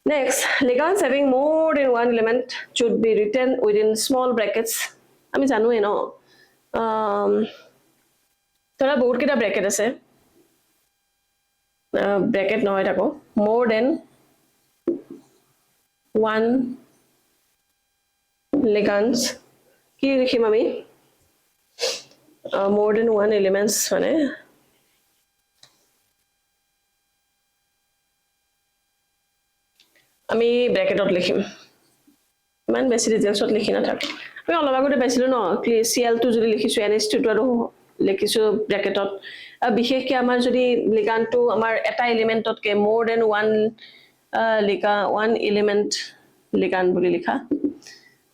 next ligands having more than one element should be written within small brackets আমি জানোৱে ন তোৰা বহুত কিটা ব্র্যাকেট আছে ব্র্যাকেট নহয় থাকো more than one ligands কি লিখিম আমি more than one elements মানে আমি ব্র্যাকেটত লিখিম মান বেছি ডিটেইলছত লিখি না থাক আমি অলপ আগতে পাইছিলো ন Cl টো যদি লিখিছো NH2 টো আৰু লিখিছো ব্ৰ্যাকেটত বিশেষকৈ আমাৰ যদি লিগান্ডটো আমাৰ এটা এলিমেন্টত কে more than one element ligand বুলি লিখা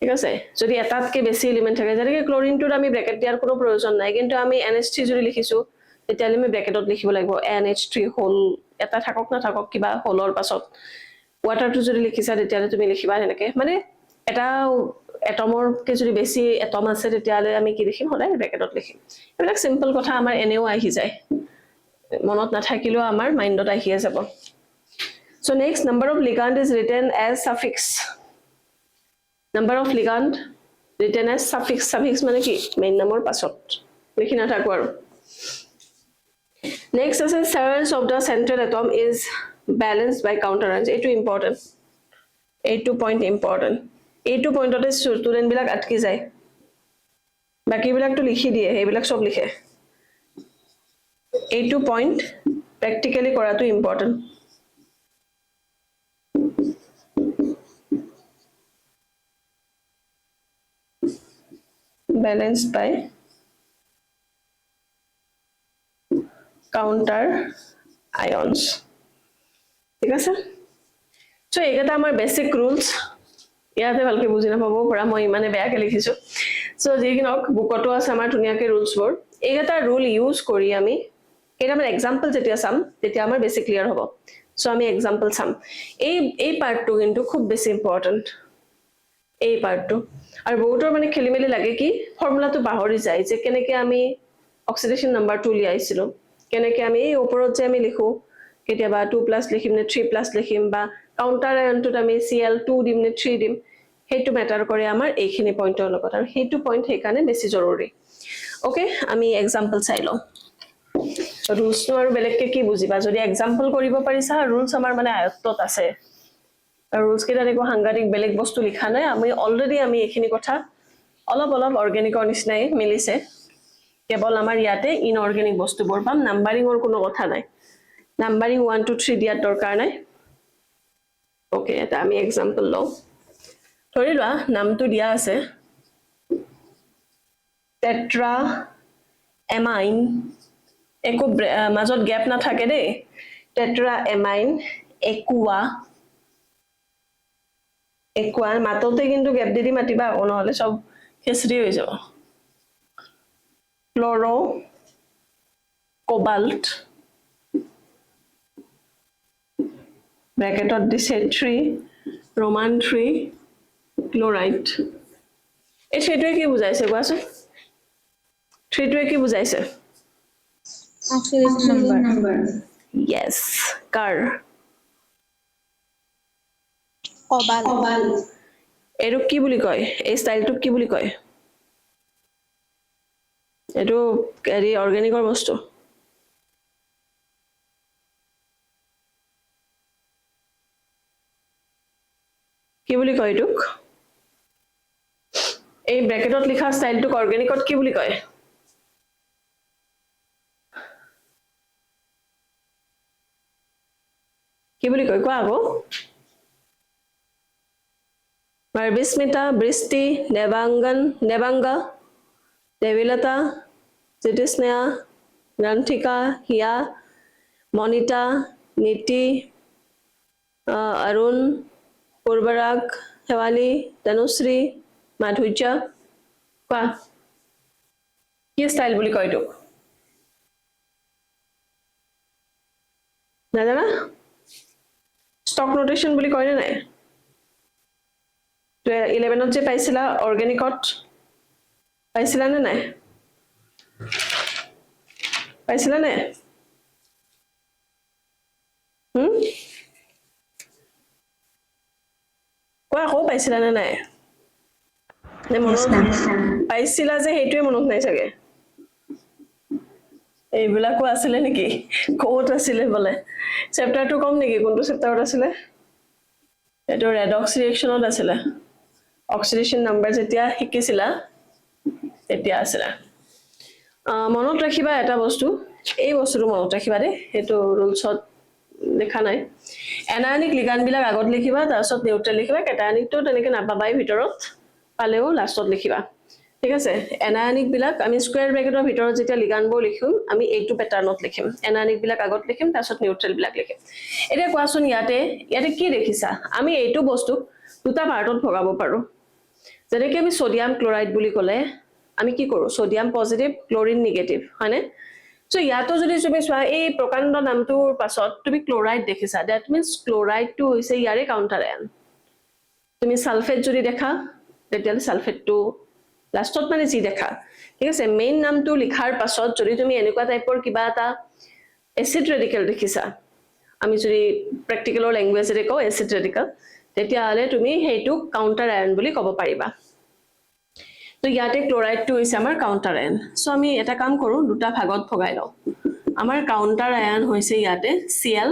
ঠিক আছে যদি এটাতকে বেছি এলিমেন্ট থাকে যেনেকৈ ক্লোৰিনটোত আমি ব্ৰ্যাকেট দিয়াৰ কোনো প্ৰয়োজন নাই কিন্তু আমি NH3 যদি লিখিছো তেতিয়ালে আমি ব্ৰ্যাকেটত লিখিব লাগিব NH3 হোল এটা থাকক না থাকক কিবা হোলৰ পাছত ওয়াটাৰটো যদি লিখিছা তেতিয়ালে তুমি লিখিবা এনেকে মানে এটা এটমৰ কে যদি বেছি এটম আছে তেতিয়ালে আমি কি লিখিম সদায় ব্ৰেকেটত লিখিম এইবিলাক সিম্পল কথা আমাৰ এনেও আহি যায় মনত নাথাকিলেও আমাৰ মাইন্ডত আহিয়ে যাব so next number of ligand is written as suffix number of ligand written as suffix মানে কি মেইন নামৰ পাছত লিখি নাথাকো আৰু next is severance of the central atom is balanced by counter-ions এইটো important এইটো point important এইটো পইণ্টতে স্টুডেন্ট বিলাক আটকি যায় বাকি বিলাক তো লিখি দিয়ে এইবিলাক সব লিখে এইটো পইণ্ট প্ৰ্যাকটিক্যালি কৰাটো important balanced by counter ions ঠিক আছে সো এইটা আমাৰ বেসিক ৰুলস ইয়াতে ভালকে বুজি নাপাব পৰা মই মানে বেয়াকে লিখিছো সো যেকিনক বুকটো আছে আমাৰ ধুনিয়াকে ৰুলস বোৰ এইটা ৰুল ইউজ কৰি আমি কেইটামান এক্সাম্পল যেতিয়া চাম তেতিয়া আমাৰ বেসিক ক্লিয়াৰ হ'ব সো আমি এক্সাম্পল চাম এই পাৰ্টটো কিন্তু খুব বেছি ইম্পৰ্টেন্ট এই পাৰ্টটো আৰু বহুতৰ মানে খেলিমেলি লাগে কি ফৰ্মুলাটো পাহৰি যায় যে কেনেকে আমি অক্সিডেশন নাম্বাৰ 2 লিয়াইছিলো কেনেকে আমি এই ওপৰত যে আমি লিখো কেতিয়াবা 2+ লিখিম নে 3+ লিখিম বা কাউন্টাৰ আয়নটোত আমি Cl2 দিম নে 3 দিম হেতু ম্যাটাৰ কৰে আমাৰ এইখিনি পইণ্টৰ লগত আৰু হেতু পইণ্ট হেকাৰণে বেছি জৰুৰী ওকে আমি এক্সাম্পল চাই লওঁ ৰুলস নো আৰু বেলেগকে কি বুজিবা যদি এক্সাম্পল কৰিব পাৰিছা ৰুলস আমাৰ মানে আয়ত্তত আছে আৰু ৰুলস কেইটা দেখো সাংঘাতিক বেলেগ বস্তু লিখা নাই আমি অলৰেডি আমি এইখিনি কথা অলপ অৰ্গেনিকৰ নিচিনাই মিলিছে কেৱল আমাৰ ইয়াতে ইনঅৰ্গেনিক বস্তুবোৰ পাম নাম্বাৰিংৰ কোনো কথা নাই নাম্বাৰিং 1 2 3 দিয়াৰ দৰকাৰ নাই ওকে এটা আমি এক্সাম্পল লও ধৰি লোৱা নামটো দিয়া আছে টেট্ৰা এমাইন একো মাজত গ্যাপ না থাকে দেই টেট্ৰা এমাইন একুয়া মাততে কিন্তু গ্যাপ দি মাতিবা নহলে সব খেচৰি হৈ যাব ফ্লোৰো কোবাল্ট ব্ৰ্যাকেটত দিছে 3 roman 3 ক্লোৰাইড এই থ্ৰিটোৱে কি বুজাইছে কোৱাচোন থ্ৰিটোৱে কি বুজাইছে Oxidation number. yes কাৰ Cobalt. এটো কি বুলি কয় এই স্টাইলটো কি বুলি কয় এটো হেৰি অৰ্গেনিকৰ বস্তু কি বুলি কয় এটোক এই ব্ৰ্যাকেটত লিখা স্টাইলটোক অৰ্গেনিকত কি বুলি কয় কি বুলি কয় কোৱা আকৌ Barbismita, Bristi, Nevanga, Devilata, Zitisnea, Granthika, Hia, Monita, Niti, Arun, Purbarak, Hewali, Tanusri, Madhuja. Kwa? Ki style boli koi tok? Nadana? Stock notation boli koi na? 11 যে পাইছিলা অর্গানিকত পাইছিলা না নাই পাইছিলা না কোৱা কো পাইছিলা না নাই নে মনত পাইছিলা যে হেইটোৱে মনত নাই চাগে এইবিলাকো আছিল নেকি কোত আছিল বলে চেপ্টাৰটো কম নেকি কোনটো চেপ্টাৰত আছিল এটো ৰেডক্স ৰিঅ্যাকশনত আছিল অক্সিডেশন নাম্বাৰ যেতিয়া শিকিছিলা তেতিয়া আছিল মনত ৰাখিবা এটা বস্তু এই বস্তুটো মনত ৰাখিবা দে হেতু ৰুলসত লেখা নাই এনায়নিক লিগান্ড বিলাক আগত লিখিবা তাৰছত নিউট্ৰেল লিখিবা কেটায়নিকটো তেনেকে নাপাবাই ভিতৰত পালেও লাষ্টত লিখিবা ঠিক আছে এনায়নিক বিলাক আমি স্কয়াৰ ব্ৰ্যাকেটৰ ভিতৰত যেতিয়া লিগান্ডবোৰ লিখিম আমি এইটো প্যাটাৰ্নত লিখিম এনায়নিক বিলাক আগত লিখিম তাৰছত নিউট্ৰেল বিলাক লিখিম এটা কোৱাচোন ইয়াতে কি দেখিছা আমি এইটো বস্তু দুটা পাৰ্টত ভগাব পাৰো যেনেকৈ আমি সোডিয়াম ক্লোৰাইড বুলি ক'লে আমি কি কৰো সোডিয়াম পজিটিভ ক্লোৰিন নেগেটিভ হয়নে সো ইয়াতো যদি তুমি চোৱা এই প্ৰকাণ্ড নামটোৰ পাছত তুমি ক্লোৰাইড দেখিছা দ্যাট মিন্স ক্লোৰাইডটো হৈছে ইয়াৰে কাউন্টাৰ আয়ন তুমি সালফেট যদি দেখা তেতিয়াহ'লে সালফেটটো লাষ্টত মানে যি দেখা ঠিক আছে মেইন নামটো লিখাৰ পাছত যদি তুমি এনেকুৱা টাইপৰ কিবা এটা এসিড ৰেডিকেল দেখিছা আমি যদি প্ৰেক্টিকেলৰ ল্যাঙ্গুৱেজৰে কওঁ এসিড ৰেডিকেল তেতিয়াহ'লে তুমি হেইটো কাউন্টাৰ আয়ন বুলি ক'ব পাৰিবা তো ইয়াতে ক্লোৰাইডটো হৈছে আমাৰ কাউন্টাৰ আয়ন সো আমি এটা কাম কৰো দুটা ভাগত ভগাই লওঁ আমাৰ কাউন্টাৰ আয়ন হৈছে ইয়াতে Cl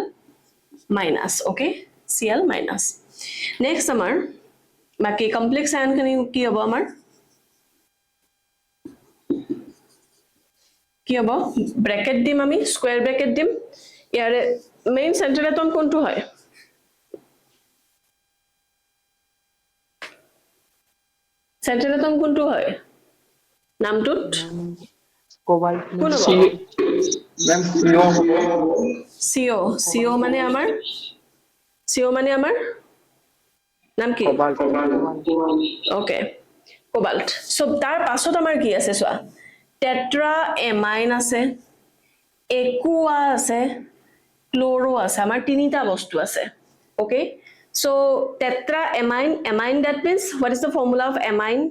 minus okay Cl minus next আমাৰ বাকি কমপ্লেক্স আয়ন খিনি কি হ'ব আমাৰ কি হ'ব ব্ৰ্যাকেট দিম আমি স্কয়াৰ ব্ৰ্যাকেট দিম ইয়াৰে মেইন সেন্টাৰ এটম কোনটো হয় সেন্টাৰ এটম কোনটো হয় নামটোত কোবাল্ট কোন হ'ব मैम CO মানে আমাৰ নাম কি कोबाल्ट ওকে কোবাল্ট সো তাৰ পাছত আমাৰ কি আছে সোৱা টেট্ৰা এমাইন আছে একুয়া আছে ক্লোৰো আছে আমাৰ তিনিটা বস্তু আছে okay so tetra amine that means what is the formula of amine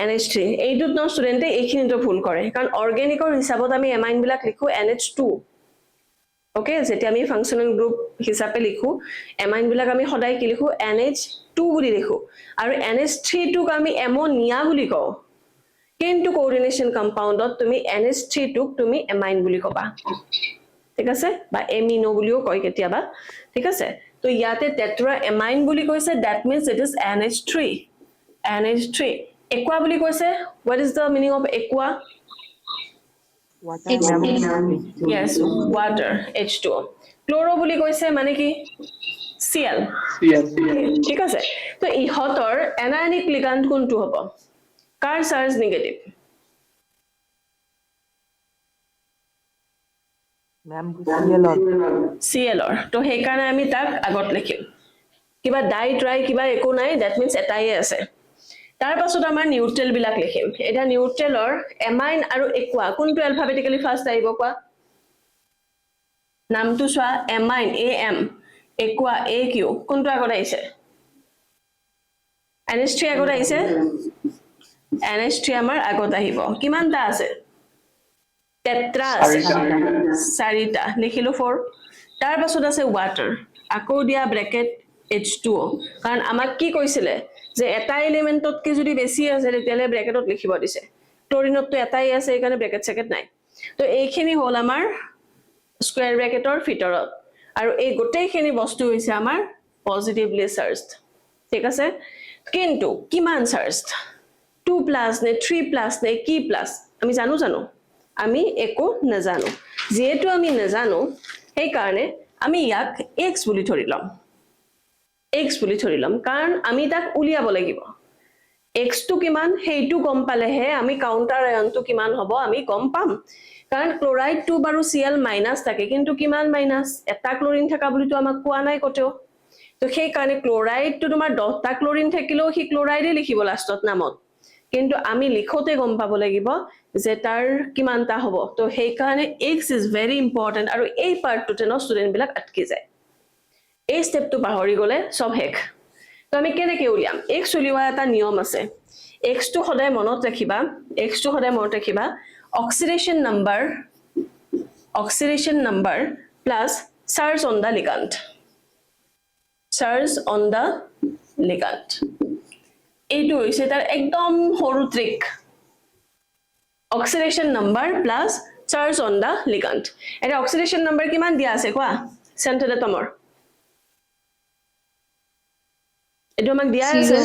NH3 এইটোত ন ষ্টুডেন্টে এইখিনিটো ভুল কৰে কাৰণ অৰ্গেনিকৰ হিচাপত আমি এমাইন বিলাক লিখো NH2 ওকে যেতিয়া আমি ফাংশনাল গ্ৰুপ হিচাপে লিখো এমাইন বিলাক আমি সদায় কি লিখো NH2 বুলি লিখো আৰু NH3 টোক আমি এমোনিয়া বুলি কওঁ কিন্তু কোঅৰ্ডিনেশন কম্পাউণ্ডত তুমি NH3 টোক তুমি এমাইন বুলি কবা ঠিক আছে বা এমিনো বুলিও কয় কেতিয়াবা ঠিক আছে তো ইয়াতে টেট্ৰা এমাইন বুলি কৈছে that means it is NH3 aqua বুলি কৈছে what is the meaning of aqua water ma'am yes water H2O chloro বুলি কৈছে মানে কি Cl ঠিক আছে তো ইহতৰ এনায়নিক লিগ্যান্ড কোনটো হ'ব কাৰ চাৰ্জ নেগেটিভ ma'am Cl তো সেই কাৰণে আমি তাক আগত লিখিম কিবা ডাই ট্ৰাই কিবা একো নাই that means এটাই আছে তাৰ পাছত আমাৰ নিউট্ৰেল বিলাক লিখিম এটা নিউট্ৰেলৰ এমাইন আৰু একুয়া কোনটো অ্যালফাবেটিক্যালি ফাৰ্স্ট আহিব কোৱা নামটো সোৱা এমাইন AM একুয়া AQ কোনটো আগত আহিছে NH3 আগত আহিছে NH3 আমাৰ আগত আহিব কিমানটা আছে টেট্ৰা আছে চাৰিটা লিখিলো 4 তাৰ পাছত আছে ওয়াটাৰ আকৌ দিয়া ব্ৰ্যাকেট H2O কাৰণ আমাক কি কৈছিলে যে এটা এলিমেন্টত কি যদি বেছি আছে তেতিয়ালে ব্র্যাকেটত লিখিব দিছে ক্লোৰিনত তো এটাই আছে এইকাৰণে ব্ৰ্যাকেট সেকেট নাই তো এইখিনি হল আমাৰ স্কয়াৰ ব্ৰ্যাকেটৰ ভিতৰত আৰু এই গোটেইখিনি বস্তু হৈছে আমাৰ পজিটিভলি চাৰ্জড ঠিক আছে কিন্তু কিমান চাৰ্জড 2+ নে 3+ নে কি প্লাস আমি জানো আমি একো নাজানো যেহেতু আমি নাজানো সেই কাৰণে আমি ইয়াক x বুলি ধৰি লম কাৰণ আমি তাক উলিয়াব লাগিব x টো কিমান হেইটো গম পালেহে আমি কাউন্টাৰ আয়নটো কিমান হ'ব আমি গম পাম কাৰণ ক্লোৰাইড টো বাৰু Cl মাইনাস থাকে কিন্তু কিমান মাইনাস এটা ক্লোৰিন থাকা বুলি তো আমাক কোৱা নাই কতেও তো সেই কাৰণে ক্লোৰাইড টো তোমাৰ 10টা ক্লোৰিন থাকিলেও হি ক্লোৰাইডে লিখিব লাষ্টত নামত কিন্তু আমি লিখোতে গম পাব লাগিব যে তাৰ কিমানটা হ'ব তো সেই কাৰণে x is very important আৰু এই পাৰ্টটোতে ন ষ্টুডেন্ট বিলাক আটকি যায় এই স্টেপটো পাহৰি গলে সব হেক তো আমি কেনেকৈ উলিয়াম x উলিওৱা এটা নিয়ম আছে x টো সদায় মনত ৰাখিবা oxidation number plus charge on the ligand এইটো হৈছে তাৰ একদম সৰু trick oxidation number plus charge on the ligand এটা oxidation number কিমান দিয়া আছে কোৱা সেন্টাৰ এটমৰ এটো আমাক দিয়া আছে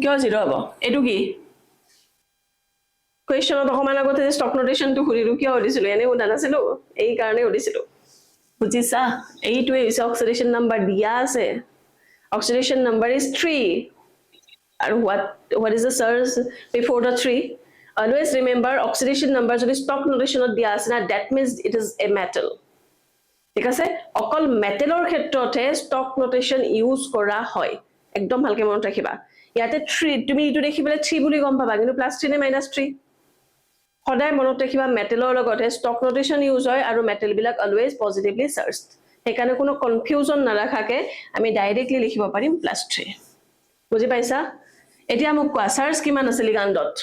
কিয় 0 হ'ব এটো কি কোৱেশ্চনত অকমান আগতে স্টক নোটেশনটো ঘুৰিলো কিয় উদিছিল এনে উদা নাছিল এই কাৰণে উদিছিল বুজিছা এইটোৱে হৈছে oxidation number দিয়া আছে oxidation number is 3 and what is the surge before the 3 always remember oxidation number যদি stock notation দিয়া আছে না that means it is a metal ঠিক আছে অকল মেটেলৰ ক্ষেত্ৰতে stock notation ইউজ কৰা হয় একদম ভালকে মনত ৰাখিবা ইয়াতে 3 তুমি ইটো দেখিবলে 3 বুলি গম পাবা কিন্তু +3 নে -3 সদায় মনত ৰাখিবা মেটেলৰ লগতে stock notation ইউজ হয় আৰু মেটেল বিলাক always positively charged সেইকাৰণে কোনো কনফিউজন নাৰাখাকে আমি ডাইৰেক্টলি লিখিব পাৰিম +3 বুজি পাইছা এতিয়া মোক কোৱা চাৰ্জ কিমান আছে লিগাণ্ডত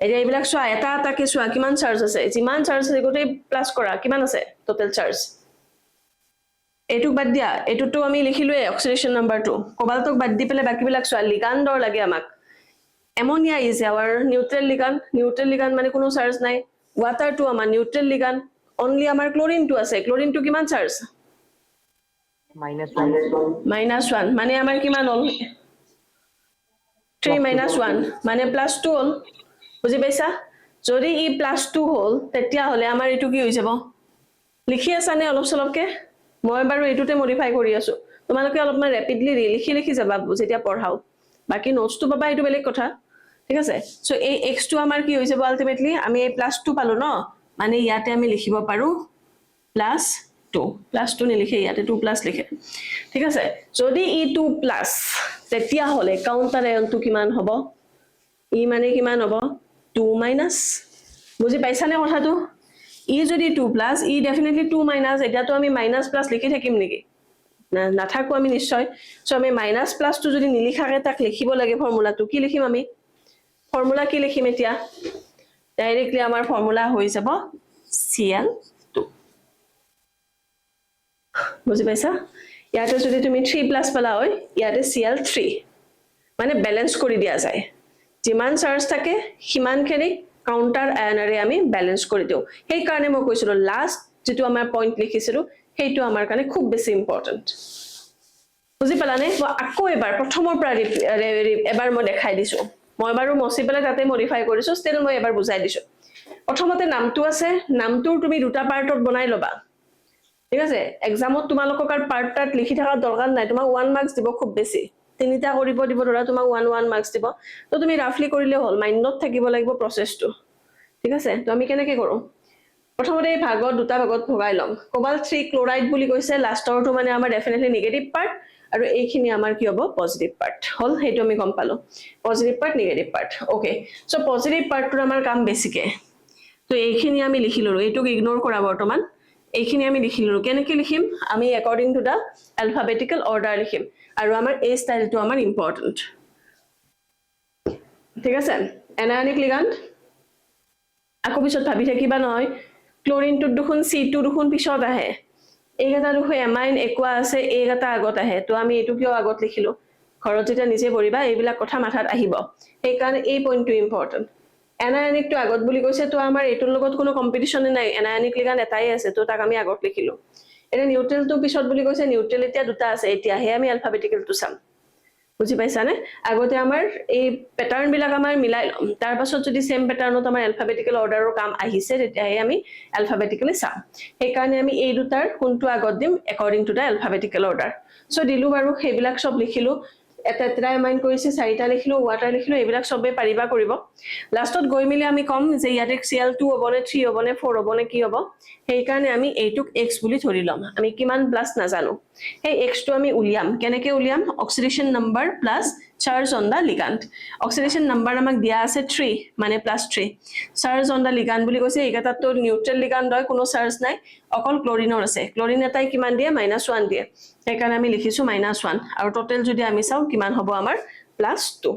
এতিয়া এইবিলাক চোৱা এটা এটাকে চোৱা কিমান চাৰ্জ আছে যিমান চাৰ্জ আছে গোটেই প্লাস কৰা কিমান আছে টোটাল চাৰ্জ এটুক বাদ দিয়া এটুটো আমি লিখিলোৱে অক্সিডেশন নাম্বাৰ 2 কোবাল্টক বাদ দি পেলে বাকিবিলাক চোৱা লিগাণ্ডৰ লাগে আমাক ammonia is our neutral ligand মানে কোনো চাৰ্জ নাই water to আমাৰ neutral ligand only আমাৰ chlorine to আছে chlorine to কিমান চাৰ্জ -1 মানে আমাৰ কিমান হ'ল 3 -1 মানে +2 হ'ল বুজি পাইছা যদি ই +2 হ'ল তেতিয়া হলে আমাৰ এটু কি হৈ যাব লিখি আছা নে অলপ সলপকে মই বাৰু এটুতে মডিফাই কৰি আছো তোমালোকে অলপমান ৰেপিডলি লিখি যাবা যেতিয়া পঢ়াও বাকি নোটছটো পাবা এটু বেলেগ কথা ঠিক আছে সো এই x টো আমাৰ কি হৈ যাব আলটিমেটলি আমি এই +2 পালো ন মানে ইয়াতে আমি লিখিব পাৰো +2 নিলিখে ইয়াতে 2+ লিখে ঠিক আছে যদি ই 2+ তেতিয়া হলে কাউন্টার আয়নটো কিমান হ'ব ই মানে কিমান হ'ব 2- বুজি পাইছা নে কথাটো ই যদি 2+ ই ডেফিনেটলি 2- এতিয়াতো আমি - লিখি থাকিম নেকি না নাথাকো আমি নিশ্চয় সো আমি - টো যদি নিলিখাকে তাক লিখিব লাগে ফৰ্মুলাটো কি লিখিম আমি ফৰ্মুলা কি লিখিম এতিয়া ডাইৰেক্টলি আমাৰ ফৰ্মুলা হৈ যাব Cl2 বুজি পাইছা ইয়াতে যদি তুমি 3+ পালা হয় ইয়াতে Cl3 মানে ব্যালেন্স কৰি দিয়া যায় যিমান চাৰ্জ থাকে হিমানখিনি কাউন্টাৰ আয়নৰে আমি ব্যালেন্স কৰি দিও সেই কাৰণে মই কৈছিলো লাষ্ট যেটো আমাৰ পইণ্ট লিখিছিলো সেইটো আমাৰ কাৰণে খুব বেছি ইম্পৰ্টেন্ট বুজি পালানে আকৌ এবাৰ প্ৰথমৰ পৰা এবাৰ মই দেখাই দিছো মই বাৰু মছি পেলে তাতে মডিফাই কৰিছো ষ্টিল মই এবাৰ বুজাই দিছো প্ৰথমতে নামটো আছে নামটো তুমি দুটা পাৰ্টত বনাই লবা ঠিক আছে এক্সামত তোমালোকক আৰ পাৰ্টটাত লিখি থাকাৰ দৰকাৰ নাই তোমাক 1 মাৰ্কস দিব খুব বেছি তিনিটা কৰিব দিব ধৰা তোমাক 1 মাৰ্কস দিব তো তুমি ৰাফলি কৰিলে হল মাইন্ডত থাকিব লাগিব প্ৰসেসটো ঠিক আছে তো আমি কেনেকৈ কৰো প্ৰথমতে এই ভাগত দুটা ভাগত ভগাই লম কোবাল্ট 3 ক্লোৰাইড বুলি কৈছে লাষ্টৰটো মানে আমাৰ ডেফিনেটলি নেগেটিভ পাৰ্ট আৰু এইখিনি আমাৰ কি হ'ব পজিটিভ পাৰ্ট হল হেটো আমি গম পালো positive part negative part okay so positive পাৰ্টটোৰ আমাৰ কাম বেছিকে তো এইখিনি আমি লিখিলো এইটোক ইগনোৰ কৰা বৰ্তমান এইখিনি আমি লিখিলো কেনেকৈ লিখিম আমি অ্যাকৰ্ডিং টু দা অ্যালফাবেটিক্যাল অৰ্ডাৰ লিখিম আৰু আমাৰ এই স্টাইলটো আমাৰ ইম্পৰ্টেন্ট ঠিক আছে এনায়নিক লিগান্ড আকৌ পিছত ভাবি থাকিবা নহয় ক্লোৰিনটো দুখন C2 দুখন পিছত আহে এইগটা দুখন এমাইন একোৱা আছে এইগটা আগত আহে তো আমি এটু কিয় আগত লিখিলো ঘৰত যেতিয়া নিজে পঢ়িবা এইবিলাক কথা মাথাত আহিব এই কাৰণে এই পইণ্টটো ইম্পৰ্টেন্ট এনায়নিক তো আগত বুলি কৈছে তো আমাৰ এটুৰ লগত কোনো কম্পিটিশন নাই এনায়নিক লিগান্ড এটাই আছে তো তাক আমি আগত লিখিলো এটা নিউট্ৰেল তো পিছত বুলি কৈছে নিউট্ৰেল এতিয়া দুটা আছে এতিয়া হে আমি অ্যালফাবেটিক্যাল তো চাম বুজি পাইছা নে আগতে আমাৰ এই প্যাটাৰ্ন বিলাক আমাৰ মিলাই লম তাৰ পাছত যদি সেম প্যাটাৰ্নত আমাৰ অ্যালফাবেটিক্যাল অৰ্ডাৰৰ কাম আহিছে তেতিয়া হে আমি অ্যালফাবেটিক্যালি চাম এই কাৰণে আমি এই দুটাৰ কোনটো আগত দিম according to the alphabetical order so দিলু বাৰু সেইবিলাক সব লিখিলো এটা ট্ৰাইমাইন কৰিছে চাৰিটা লিখিলো ওয়াটাৰ লিখিলো এইবিলাক সবে পাৰিবা কৰিব লাষ্টত গৈ মিলি আমি কম যে ইয়াতে Cl2 হবনে 3 হবনে 4 হবনে কি হব সেই কাৰণে আমি এইটুক x বুলি ধৰি লম আমি কিমান প্লাস নাজানো সেই x টো আমি উলিয়াম কেনেকৈ উলিয়াম oxidation number plus charge on the ligand oxidation number আমাক দিয়া আছে 3 মানে +3 চাৰ্জ অন দা লিগান্ড বুলি কৈছে এইগটাত তো নিউট্ৰেল লিগান্ড হয় কোনো চাৰ্জ নাই অকল ক্লোৰিনৰ আছে ক্লোৰিন এটাই কিমান দিয়ে -1 দিয়ে সেইকাৰণে আমি লিখিছো -1 আৰু টোটাল যদি আমি চাও কিমান হ'ব আমাৰ +2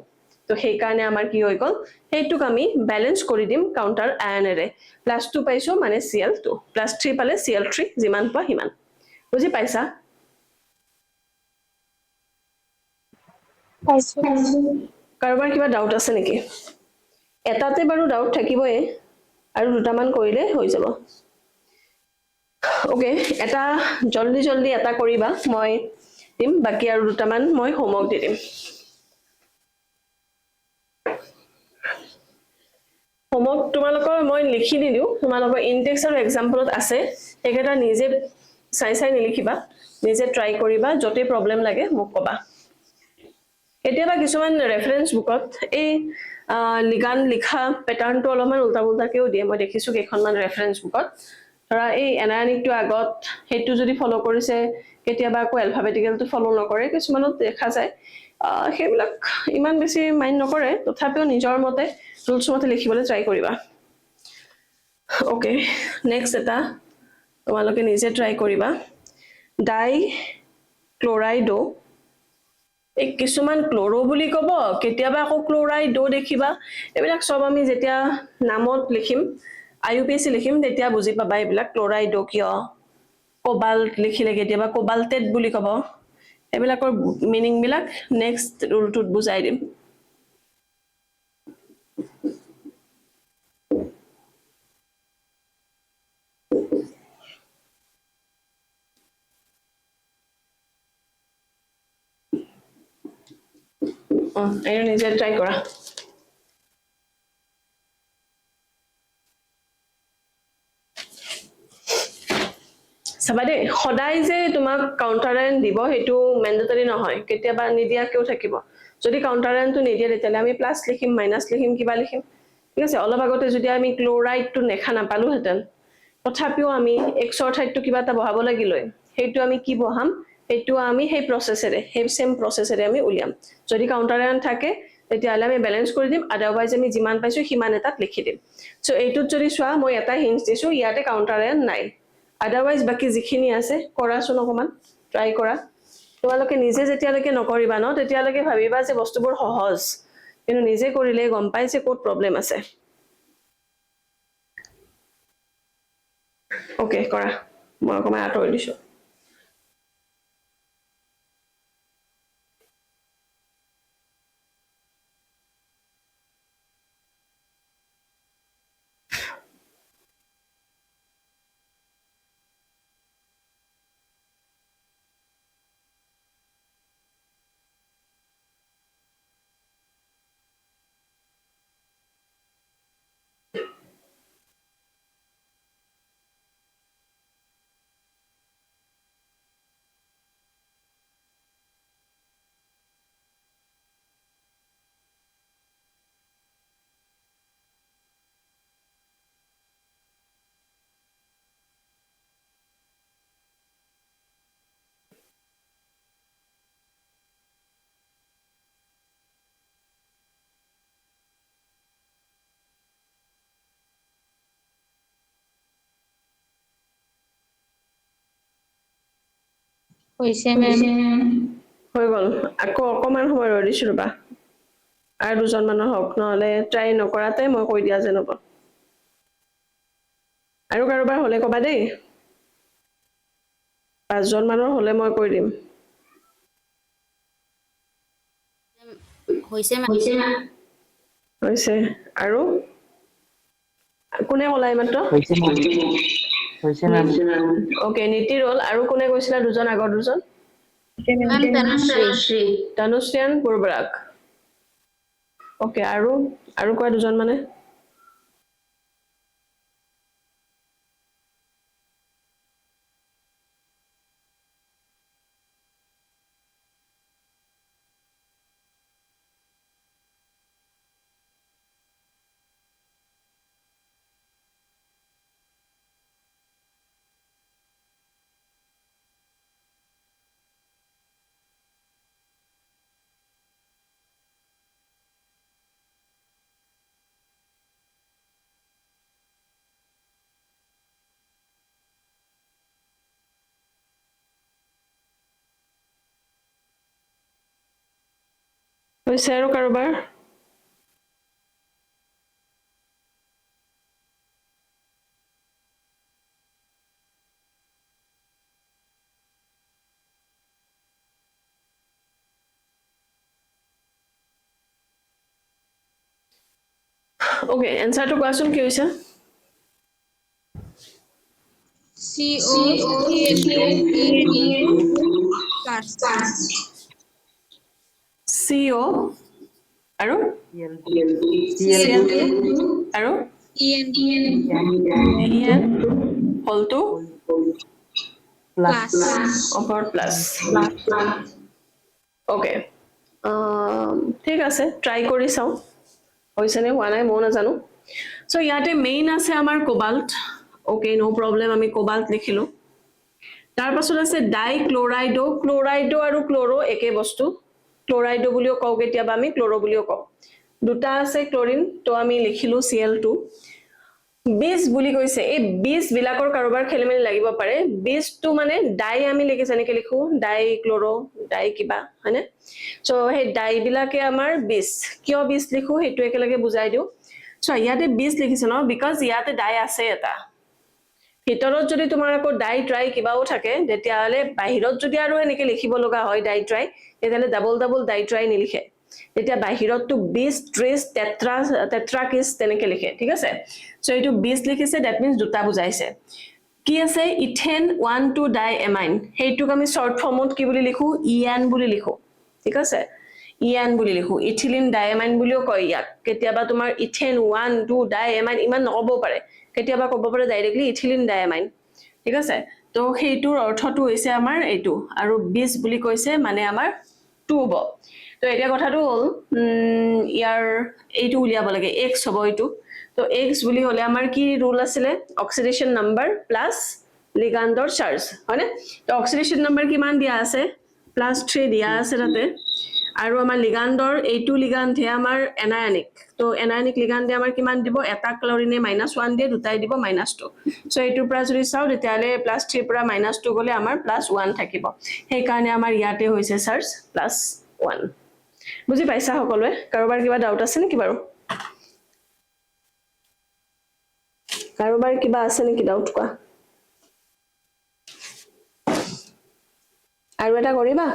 তো সেই কাৰণে আমাৰ কি হৈ গল হেইটুক আমি ব্যালেন্স কৰি দিম কাউন্টাৰ আয়নেৰে +2 পাইছো মানে Cl2 +3 পালে Cl3 যিমান পা হিমান বুজি পাইছা কাৰোবাৰ কিবা ডাউট আছে নেকি এটাতে বাৰু ডাউট থাকিবই আৰু দুটামান কৰিলে হৈ যাব ওকে এটা জলদি এটা কৰিবা মই দিম বাকি আৰু দুটামান মই হোমৱৰ্ক দি দিম হোমৱৰ্ক তোমালোকৰ মই লিখি দিও তোমালোকৰ ইনটেক্স আৰু এক্সাম্পলত আছে একেটা নিজে চাই নিলিখিবা নিজে ট্ৰাই কৰিবা যতে প্ৰবলেম লাগে মোক কবা এতিয়াবা কিছুমান ৰেফাৰেন্স বুকত এই লিগান্ড লিখা প্যাটাৰ্নটো অলপমান উল্টা পুল্টাকেও দিয়ে মই দেখিছো কেইখনমান ৰেফাৰেন্স বুকত ধৰা এই এনায়নিকটো আগত হেতু যদি ফলো কৰিছে কেতিয়াবা কো অ্যালফাবেটিক্যালটো ফলো নকৰে কিছুমানত দেখা যায় সেইবিলাক ইমান বেছি মাইন্ড নকৰে তথাপিও নিজৰ মতে ৰুলছ মতে লিখিবলৈ ট্ৰাই কৰিবা ওকে নেক্সট এটা তোমালোকে নিজে ট্ৰাই কৰিবা ডাই ক্লোৰাইডো এই কিছুমান ক্লোৰো বুলি ক'ব কেতিয়াবা আকৌ ক্লোৰাইডো দেখিবা এইবিলাক সব আমি যেতিয়া নামত লিখিম আইইউপিএসি লিখিম তেতিয়া বুজি পাবা এইবিলাক ক্লোৰাইডো কিয় কোবাল্ট লিখিলে কেতিয়াবা কোবাল্টেড বুলি ক'ব এইবিলাকৰ মিনিং বিলাক নেক্সট ৰুলটোত বুজাই দিম এইটো নিজে ট্ৰাই কৰা চাবা দেই সদায় যে তোমাক কাউন্টাৰেন্ট দিব সেইটো ম্যান্ডেটৰি নহয় কেতিয়াবা নিদিয়া কিয় থাকিব যদি কাউন্টাৰেন্টটো নিদিয়ে তেতিয়ালে আমি প্লাস লিখিম মাইনাস লিখিম কিবা লিখিম ঠিক আছে অলপ আগতে যদি আমি ক্লোৰাইডটো নেখা নাপালো হেতেন তথাপিও আমি এক্সৰ ঠাইতটো কিবা এটা বহাব লাগিলই সেইটো আমি কি বহাম সেইটো আমি সেই প্ৰসেসৰে সেই সেম প্ৰসেসৰে আমি উলিয়াম যদি কাউন্টাৰেন্ট থাকে তেতিয়ালে আমি ব্যালেন্স কৰি দিম আদাৰৱাইজ আমি যিমান পাইছো সিমান এটাত লিখি দিম সো এইটোত যদি চোৱা মই এটা হিন্ট দিছো ইয়াতে কাউন্টাৰেন্ট নাই আদাৰৱাইজ বাকি যিখিনি আছে কৰাছোন অকমান ট্ৰাই কৰা তোমালোকে নিজে যেতিয়ালৈকে নকৰিবা ন তেতিয়ালৈকে ভাবিবা যে বস্তুবোৰ সহজ কিন্তু নিজে কৰিলে গম পাই যে ক'ত প্ৰবলেম আছে ওকে কৰা মই অকমান আঁতৰি দিছো হৈছে মেম হৈ গল আকৌ অকমান সময় ৰৈ দিছো ৰবা আৰু দুজন মানুহৰ হক নহলে ট্ৰাই নকৰাতে মই কৈ দিয়া যেন হ'ব আৰু কাৰোবাৰ হলে কবা দেই 5 জন মানুহৰ হলে মই কৈ দিম হৈছে আৰু কোনে কলাই মাত্ৰ হৈছে মেম ওকে নীতি ৰল আৰু কোনে কৈছিলা দুজন আগৰ দুজন মেম তনুশ্ৰী তনুশ্ৰীয়ান বুৰবৰাক ওকে আৰু কোৱা দুজন মানে হৈছে আৰু কাৰোবাৰ ওকে এনসাৰটো কোৱাচোন কি হৈছে CO আৰু আৰু EN হলটো প্লাস অপৰ প্লাস ওকে ঠিক আছে ট্ৰাই কৰি চাও হৈছে নে হোৱা নাই মই নাজানো সো ইয়াতে মেইন আছে আমাৰ কোবাল্ট ওকে নো প্ৰবলেম আমি কোবাল্ট লিখিলো তাৰ পাছত আছে ডাইক্লোৰাইডো ক্লোৰাইডো আৰু ক্লোৰো একে বস্তু ক্লোৰাইডো বুলিও কও কেতিয়াবা আমি ক্লোৰো বুলিও কও দুটা আছে ক্লোৰিন তো আমি লিখিলো Cl2 বিজ বুলি কৈছে এই বিজ বিলাকৰ কাৰোবাৰ খেলিমেলি লাগিব পাৰে বিজটো মানে ডাই আমি লিখিছে এনেকে লিখো ডাই ক্লোৰো ডাই কিবা হয়নে সো সেই ডাই বিলাকে আমাৰ বিজ কিয় বিজ লিখো হেতু একেলগে বুজাই দিও সো ইয়াতে বিজ লিখিছে ন বিকজ ইয়াতে ডাই আছে এটা ভিতৰত যদি তোমাৰ আকৌ ডাই ট্ৰাই কিবাও থাকে তেতিয়াহলে বাহিৰত যদি আৰু এনেকে লিখিব লগা হয় ডাই ট্ৰাই তেতিয়াহলে ডাবল ডাবল ডাই ট্ৰাই নিলিখে তেতিয়া বাহিৰতটো 20 30 টেট্ৰাকিস তেনেকে লিখে ঠিক আছে সো এইটো 20 লিখিছে দ্যাট মিন্স দুটা বুজাইছে কি আছে ইথেন 1 2 ডাই এমাইন হেইটুক আমি শৰ্ট ফৰ্মত কি বুলি লিখো ইএন বুলি লিখো ঠিক আছে ইএন বুলি লিখো ইথিলিন ডাইএমাইন বুলিও কয় ইয়াক কেতিয়াবা তোমাৰ ইথেন 1 2 ডাইএমাইন ইমান নহব পাৰে কেতিয়াবা ক'ব পাৰে ডাইৰেক্টলি ইথিলিন ডাইএমাইন ঠিক আছে তো হেইটোৰ অৰ্থটো হৈছে আমাৰ এইটো আৰু 20 বুলি কৈছে মানে আমাৰ 2 হ'ব তো এটা কথাটো হল ইয়াৰ এইটো উলিয়াব লাগে x হ'ব এইটো তো x বুলি হলে আমাৰ কি ৰুল আছিল অক্সিডেশন নাম্বাৰ প্লাস লিগাণ্ডৰ চাৰ্জ হয়নে তো অক্সিডেশন নাম্বাৰ কিমান দিয়া আছে +3 দিয়া আছে তাতে আৰু আমাৰ লিগাণ্ডৰ এইটো লিগাণ্ড হে আমাৰ এনায়নিক তো এনায়নিক লিগাণ্ডে আমাৰ কিমান দিব এটা ক্লোৰিনে -1 দিয়ে দুটাই দিব -2 সো এইটোৰ পৰা যদি চাও তেতিয়ালে +3 পৰা -2 গলে আমাৰ +1 থাকিব সেই কাৰণে আমাৰ ইয়াতে হৈছে চাৰ্জ +1 বুজি পাইছা সকলোৱে কাৰোবাৰ কিবা ডাউট আছে নেকি বাৰু কাৰোবাৰ কিবা আছে নেকি ডাউট কোৱা আৰু এটা কৰিবা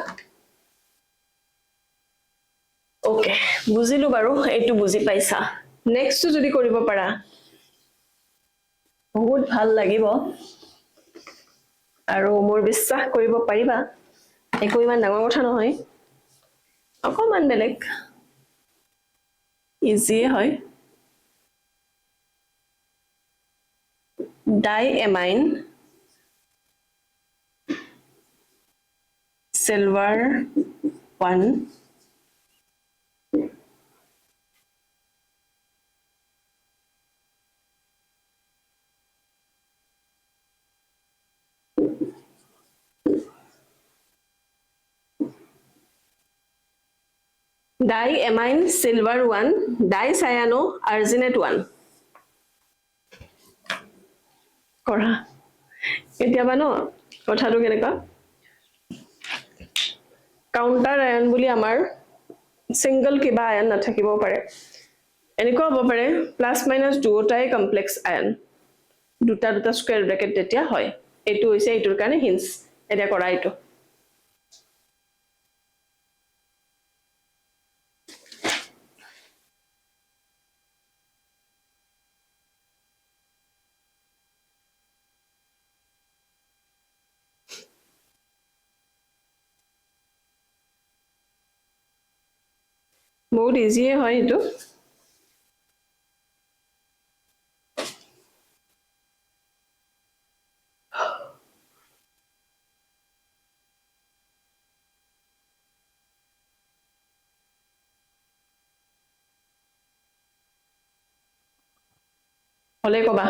ওকে বুজিলো বাৰু এইটো বুজি পাইছা নেক্সট যদি কৰিব পাৰা বহুত ভাল লাগিব আৰু মোৰ বিশ্বাস কৰিব পাৰিবা একো ইমান ডাঙৰ কথা নহয় অকমান বেলেগ ইজি হয় ডাইএমাইন silver 1 diamine silver 1 dicyano arginate 1 কৰা এতিয়াবা ন কথাটো কেনেকা কাউন্টাৰ আয়ন বুলি আমাৰ সিঙ্গল কিবা আয়ন নাথাকিব পাৰে এনেকুৱা হ'ব পাৰে প্লাস মাইনাস দুটাই কমপ্লেক্স আয়ন দুটা দুটা স্কয়াৰ ব্ৰেকেট তেতিয়া হয় এটো হৈছে এটোৰ কাৰণে হিন্স এটা কৰা এটো বহুত ইজি হয় এটো হলে কবা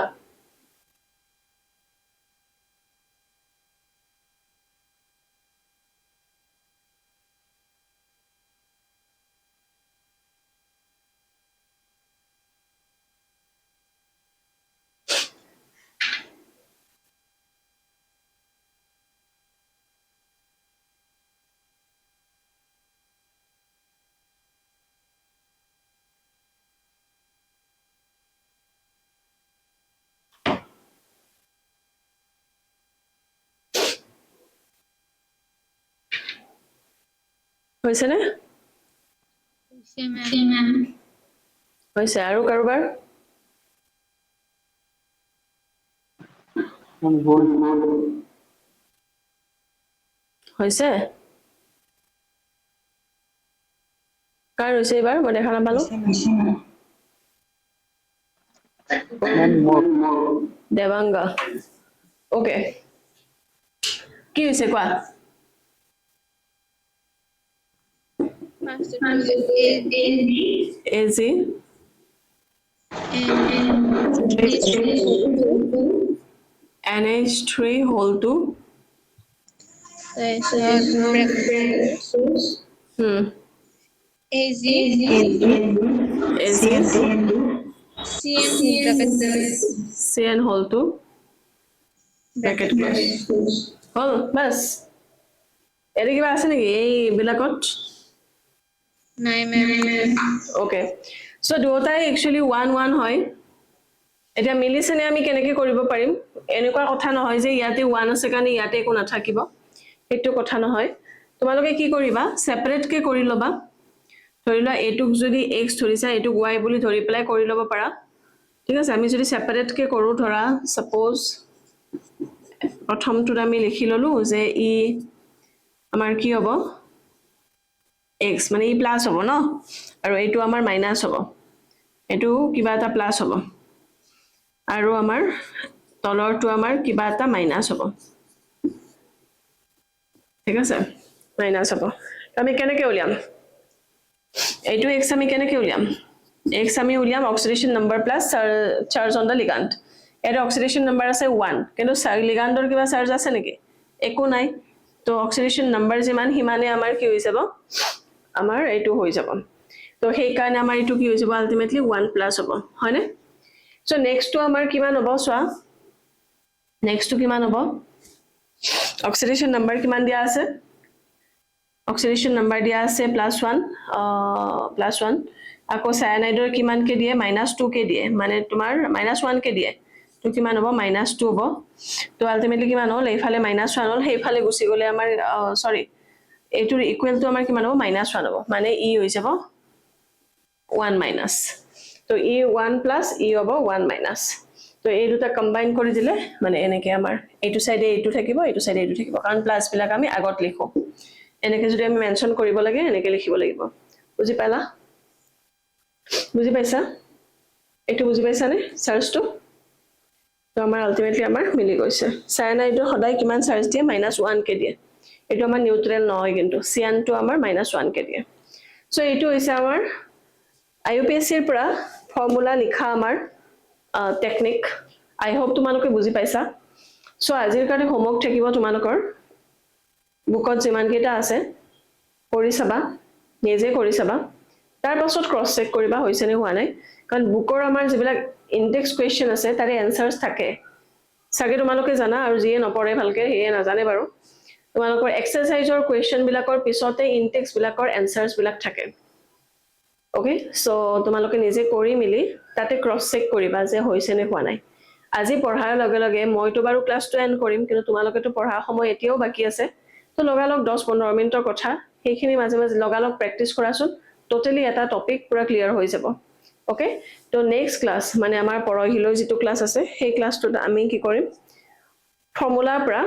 হৈছে নে হৈছে আৰু কাৰোবাৰ হৈছে কাৰ হৈছে এবাৰ মই দেখা নাপালো দেৱাংগা ওকে কি হৈছে কোৱা AZ NH3 whole 2 AZ CN bracket CN whole to bracket close. হল বাস এৰি কিবা আছে নেকি এই বিলাকত নাই ম্যাম ওকে সো দুটাই একচুয়ালি 1 1 হয় এটা মিলিছেনে আমি কেনেকৈ কৰিব পাৰিম এনেকুৱা কথা নহয় যে ইয়াতে 1 আছে কাৰণে ইয়াতে একো নাথাকিব সেইটো কথা নহয় তোমালোকে কি কৰিবা সেপাৰেট কে কৰি লবা ধৰিলা এটুক যদি x ধৰিছা এটুক y বুলি ধৰি পেলাই কৰি লব পাৰা ঠিক আছে আমি যদি সেপাৰেট কে কৰো ধৰা সাপোজ প্ৰথমটো আমি লিখি ললো যে ই আমাৰ কি হ'ব x মানে ই প্লাস হ'ব ন আৰু এইটো আমাৰ মাইনাস হ'ব এটো কিবা এটা প্লাস হ'ব আৰু আমাৰ তলৰটো আমাৰ কিবা এটা মাইনাস হ'ব ঠিক আছে মাইনাস হ'ব আমি কেনেকৈ উলিয়াম এইটো x আমি কেনেকৈ উলিয়াম x আমি উলিয়াম oxidation number plus charge on the ligand এর অক্সিডেশন নাম্বার আছে 1 কিন্তু লিগ্যান্ডৰ কিবা চাৰ্জ আছে নেকি একো নাই তো অক্সিডেশন নাম্বাৰ যিমান হিমানে আমাৰ কি হৈ যাব আমাৰ এইটো হৈ যাব তো সেই কাৰণে আমাৰ এইটো কি হৈ যাব আলটিমেটলি 1 প্লাস হ'ব হয়নে সো নেক্সট টু আমাৰ কিমান হ'ব সোৱা নেক্সট টু কিমান হ'ব অক্সিডেশন নাম্বাৰ কিমান দিয়া আছে অক্সিডেশন নাম্বাৰ দিয়া আছে +1 আকৌ সায়ানাইডৰ কিমান কে দিয়ে -2 কে দিয়ে মানে তোমাৰ -1 কে দিয়ে তো কিমান হ'ব -2 হ'ব তো আলটিমেটলি কিমান হ'ল এইফালে -1 হ'ল সেইফালে গুছি গলে আমাৰ সৰি এইটোৰ ইকুৱেল টু আমাৰ কিমান হ'ব -1 হ'ব মানে ই হৈ যাব 1 মাইনাস তো ই 1 প্লাস ই হ'ব 1 মাইনাস তো এই দুটা কম্বাইন কৰি দিলে মানে এনেকে আমাৰ এইটো সাইডে এইটো থাকিব এইটো সাইডে এইটো থাকিব কাৰণ প্লাস বিলাক আমি আগত লিখো এনেকে যদি আমি মেনশন কৰিব লাগে এনেকে লিখিব লাগিব বুজি পালা বুজি পাইছা এইটো বুজি পাইছা নে চাৰ্জটো তো আমাৰ আলটিমেটলি আমাৰ মিলি গৈছে সায়ানাইডৰ সদায় কিমান চাৰ্জ দিয়ে -1 কে দিয়ে এইটো আমাৰ নিউট্ৰেল নহয় কিন্তু চিয়ান টো আমাৰ -1 কে দিয়ে সো এইটো হৈছে আমাৰ IUPAC ৰ পৰা ফৰ্মুলা লিখা আমাৰ টেকনিক আই হোপ তোমালোকে বুজি পাইছা সো আজিৰ কাৰণে হোমৱৰ্ক থাকিব তোমালোকৰ বুকত যিমান কেইটা আছে কৰি চাবা নিজে কৰি চাবা তাৰ পাছত ক্ৰস চেক কৰিবা হৈছে নে হোৱা নাই কাৰণ বুকৰ আমাৰ যিবিলাক ইনডেক্স কোৱেশ্চন আছে তাৰে এনসাৰস থাকে সাগে তোমালোকে জানা আৰু যিয়ে নপঢ়ে ভালকে হেয়ে নাজানে বাৰু তোমালোকৰ এক্সাৰসাইজৰ কোৱেশ্চন বিলাকৰ পিছতে ইনটেক্স বিলাকৰ এনসাৰস বিলাক থাকে ওকে সো তোমালোকে নিজে কৰি মিলি তাতে ক্ৰস চেক কৰিবা যে হৈছে নে হোৱা নাই আজি পঢ়াৰ লগে লগে মইতো বাৰু ক্লাছটো এন্ড কৰিম কিন্তু তোমালোকেতো পঢ়াৰ সময় এতিয়াও বাকি আছে তো লগালগ 10-15 মিনিটৰ কথা সেইখিনি মাজে মাজে লগালগ প্ৰেক্টিস কৰাচোন টোটালি এটা টপিক পুৰা ক্লিয়াৰ হৈ যাব ওকে তো নেক্সট ক্লাস মানে আমাৰ পৰহিলৈ যেটো ক্লাস আছে সেই ক্লাসটোত আমি কি কৰিম ফৰ্মুলাৰ পৰা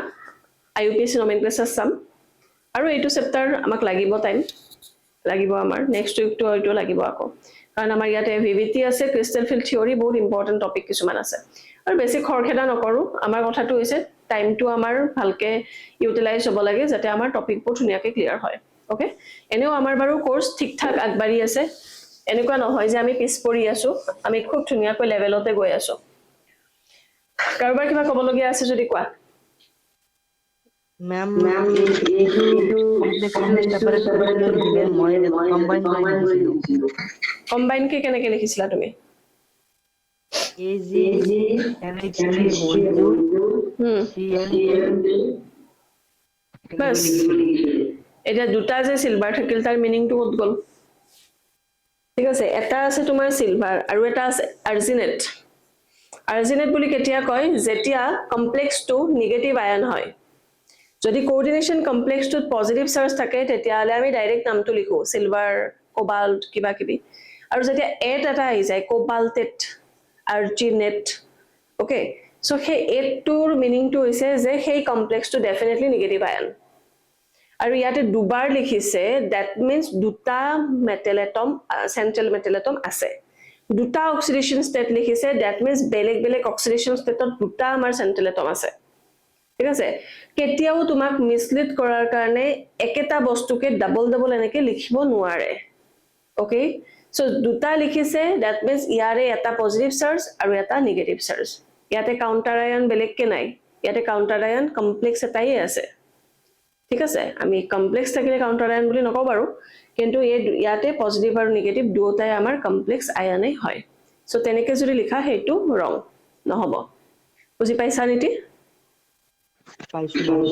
IUPAC নমেনক্লেচাৰ চাম আৰু এইটো চেপ্টাৰ আমাক লাগিব টাইম লাগিব আমাৰ নেক্সট উইকটো হয়তো লাগিব আকৌ কাৰণ আমাৰ ইয়াতে ভিভিটি আছে ক্ৰিস্টেল ফিল্ড থিওৰি বহুত ইম্পৰ্টেন্ট টপিক কিছুমান আছে আৰু বেছি খৰখেদা নকৰো আমাৰ কথাটো হৈছে টাইমটো আমাৰ ভালকে ইউটিলাইজ হ'ব লাগে যাতে আমাৰ টপিকবোৰ ধুনিয়াকে ক্লিয়াৰ হয় ওকে এনেও আমাৰ বাৰু কোৰ্স ঠিকঠাক আগবাঢ়ি আছে এনেকুৱা নহয় যে আমি পিছ পৰি আছো আমি খুব ধুনিয়াকৈ লেভেলতে গৈ আছো কাৰোবাৰ কিবা ক'বলগীয়া আছে যদি কোৱা मैम এইটো কমপ্লেক্সটো সেপাৰেট কৰি দিলে মই কম্বাইন কৰি দিছিলো কম্বাইন কে কেনেকৈ লিখিছিলা তুমি AG NH3 whole to CN বাস এটা দুটা যে সিলভাৰ থাকিল তাৰ মিনিংটো ক'ত গল ঠিক আছে এটা আছে তোমাৰ সিলভাৰ আৰু এটা আছে আৰ্জিনেট আৰ্জিনেট বুলি কেতিয়া কয় যেতিয়া কমপ্লেক্সটো নিগেটিভ আয়ন হয় যদি কোঅৰ্ডিনেশন কমপ্লেক্সটোত পজিটিভ চাৰ্জ থাকে তেতিয়াহলে আমি ডাইৰেক্ট নামটো লিখো সিলভাৰ কোবাল্ট কিবা কিবি আৰু যেতিয়া এট এটা আহি যায় কোবাল্টেট আৰ্জিনেট ওকে সো সেই এটটোৰ মিনিংটো হৈছে যে সেই কমপ্লেক্সটো ডেফিনেটলি নিগেটিভ আয়ন আৰু ইয়াতে দুবাৰ লিখিছে দ্যাট মিন্স দুটা metal atom central metal atom আছে দুটা অক্সিডেশন স্টেট লিখিছে দ্যাট মিন্স বেলেগ বেলেগ অক্সিডেশন স্টেটত দুটা আমাৰ সেন্ট্ৰাল এটম আছে ঠিক আছে কেতিয়াও তোমাক মিসলিড কৰাৰ কাৰণে একেটা বস্তুকে ডাবল ডাবল এনেকে লিখিব নোৱাৰে ওকে সো দুটা লিখিছে দ্যাট মিন্স ইয়াৰে এটা পজিটিভ চাৰ্জ আৰু এটা নেগেটিভ চাৰ্জ ইয়াতে কাউন্টাৰ আয়ন বেলেগকে নাই ইয়াতে কাউন্টাৰ আয়ন কমপ্লেক্স এটাই আছে ঠিক আছে আমি কমপ্লেক্স থাকিলে কাউন্টাৰ আয়ন বুলি নকও বাৰু কিন্তু ইয়াতে পজিটিভ আৰু নেগেটিভ দুটাই আমাৰ কমপ্লেক্স আয়নে হয় সো তেনেকৈ যদি লিখা সেইটো ৰং নহব বুজি পাইছা নীতি পাইছো মেম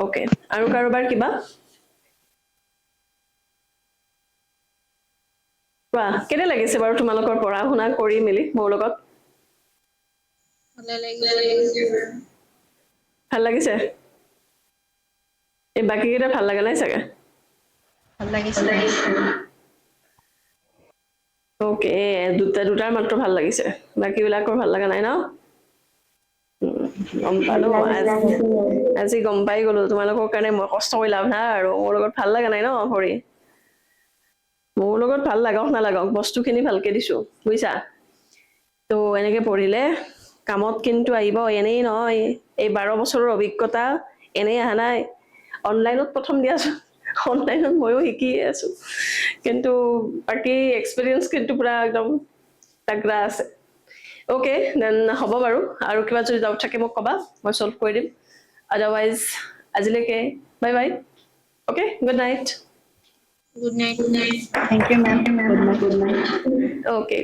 ওকে আৰু কাৰোবাৰ কিবা কোৱা কেনে লাগিছে বাৰু তোমালোকৰ পঢ়া শুনা কৰি মিলি মোৰ লগত ভালে লাগিছে ভাল লাগিছে এই বাকী কেইটা ভাল লাগা নাই চাগে ভাল লাগিছে ওকে দুটাৰ মাত্ৰ ভাল লাগিছে বাকী বিলাকৰ ভাল লাগা নাই ন গম পালো আজি গম পাই গলো তোমালোকৰ কাৰণে মই কষ্ট কৰি লাভ নাই আৰু মোৰ লগত ভাল লাগা নাই ন হৰি মোৰ লগত ভাল লাগক নালাগক বস্তুখিনি ভালকে দিছো বুজিছা তো এনেকে পঢ়িলে কামত কিন্তু আহিব এনেই নহয় এই 12 বছৰৰ অভিজ্ঞতা এনেই আহা নাই অনলাইনত প্ৰথম দিয়াছো অনলাইনত ময়ো শিকি আছো কিন্তু বাকি এক্সপেৰিয়েন্স কিন্তু পুৰা একদম তাগৰা আছে ওকে দেন হ'ব বাৰু আৰু কিবা যদি ডাউট থাকে মোক কবা মই সলভ কৰি দিম আদাৰৱাইজ আজিলৈকে bye bye okay good night good night thank you ma'am good night okay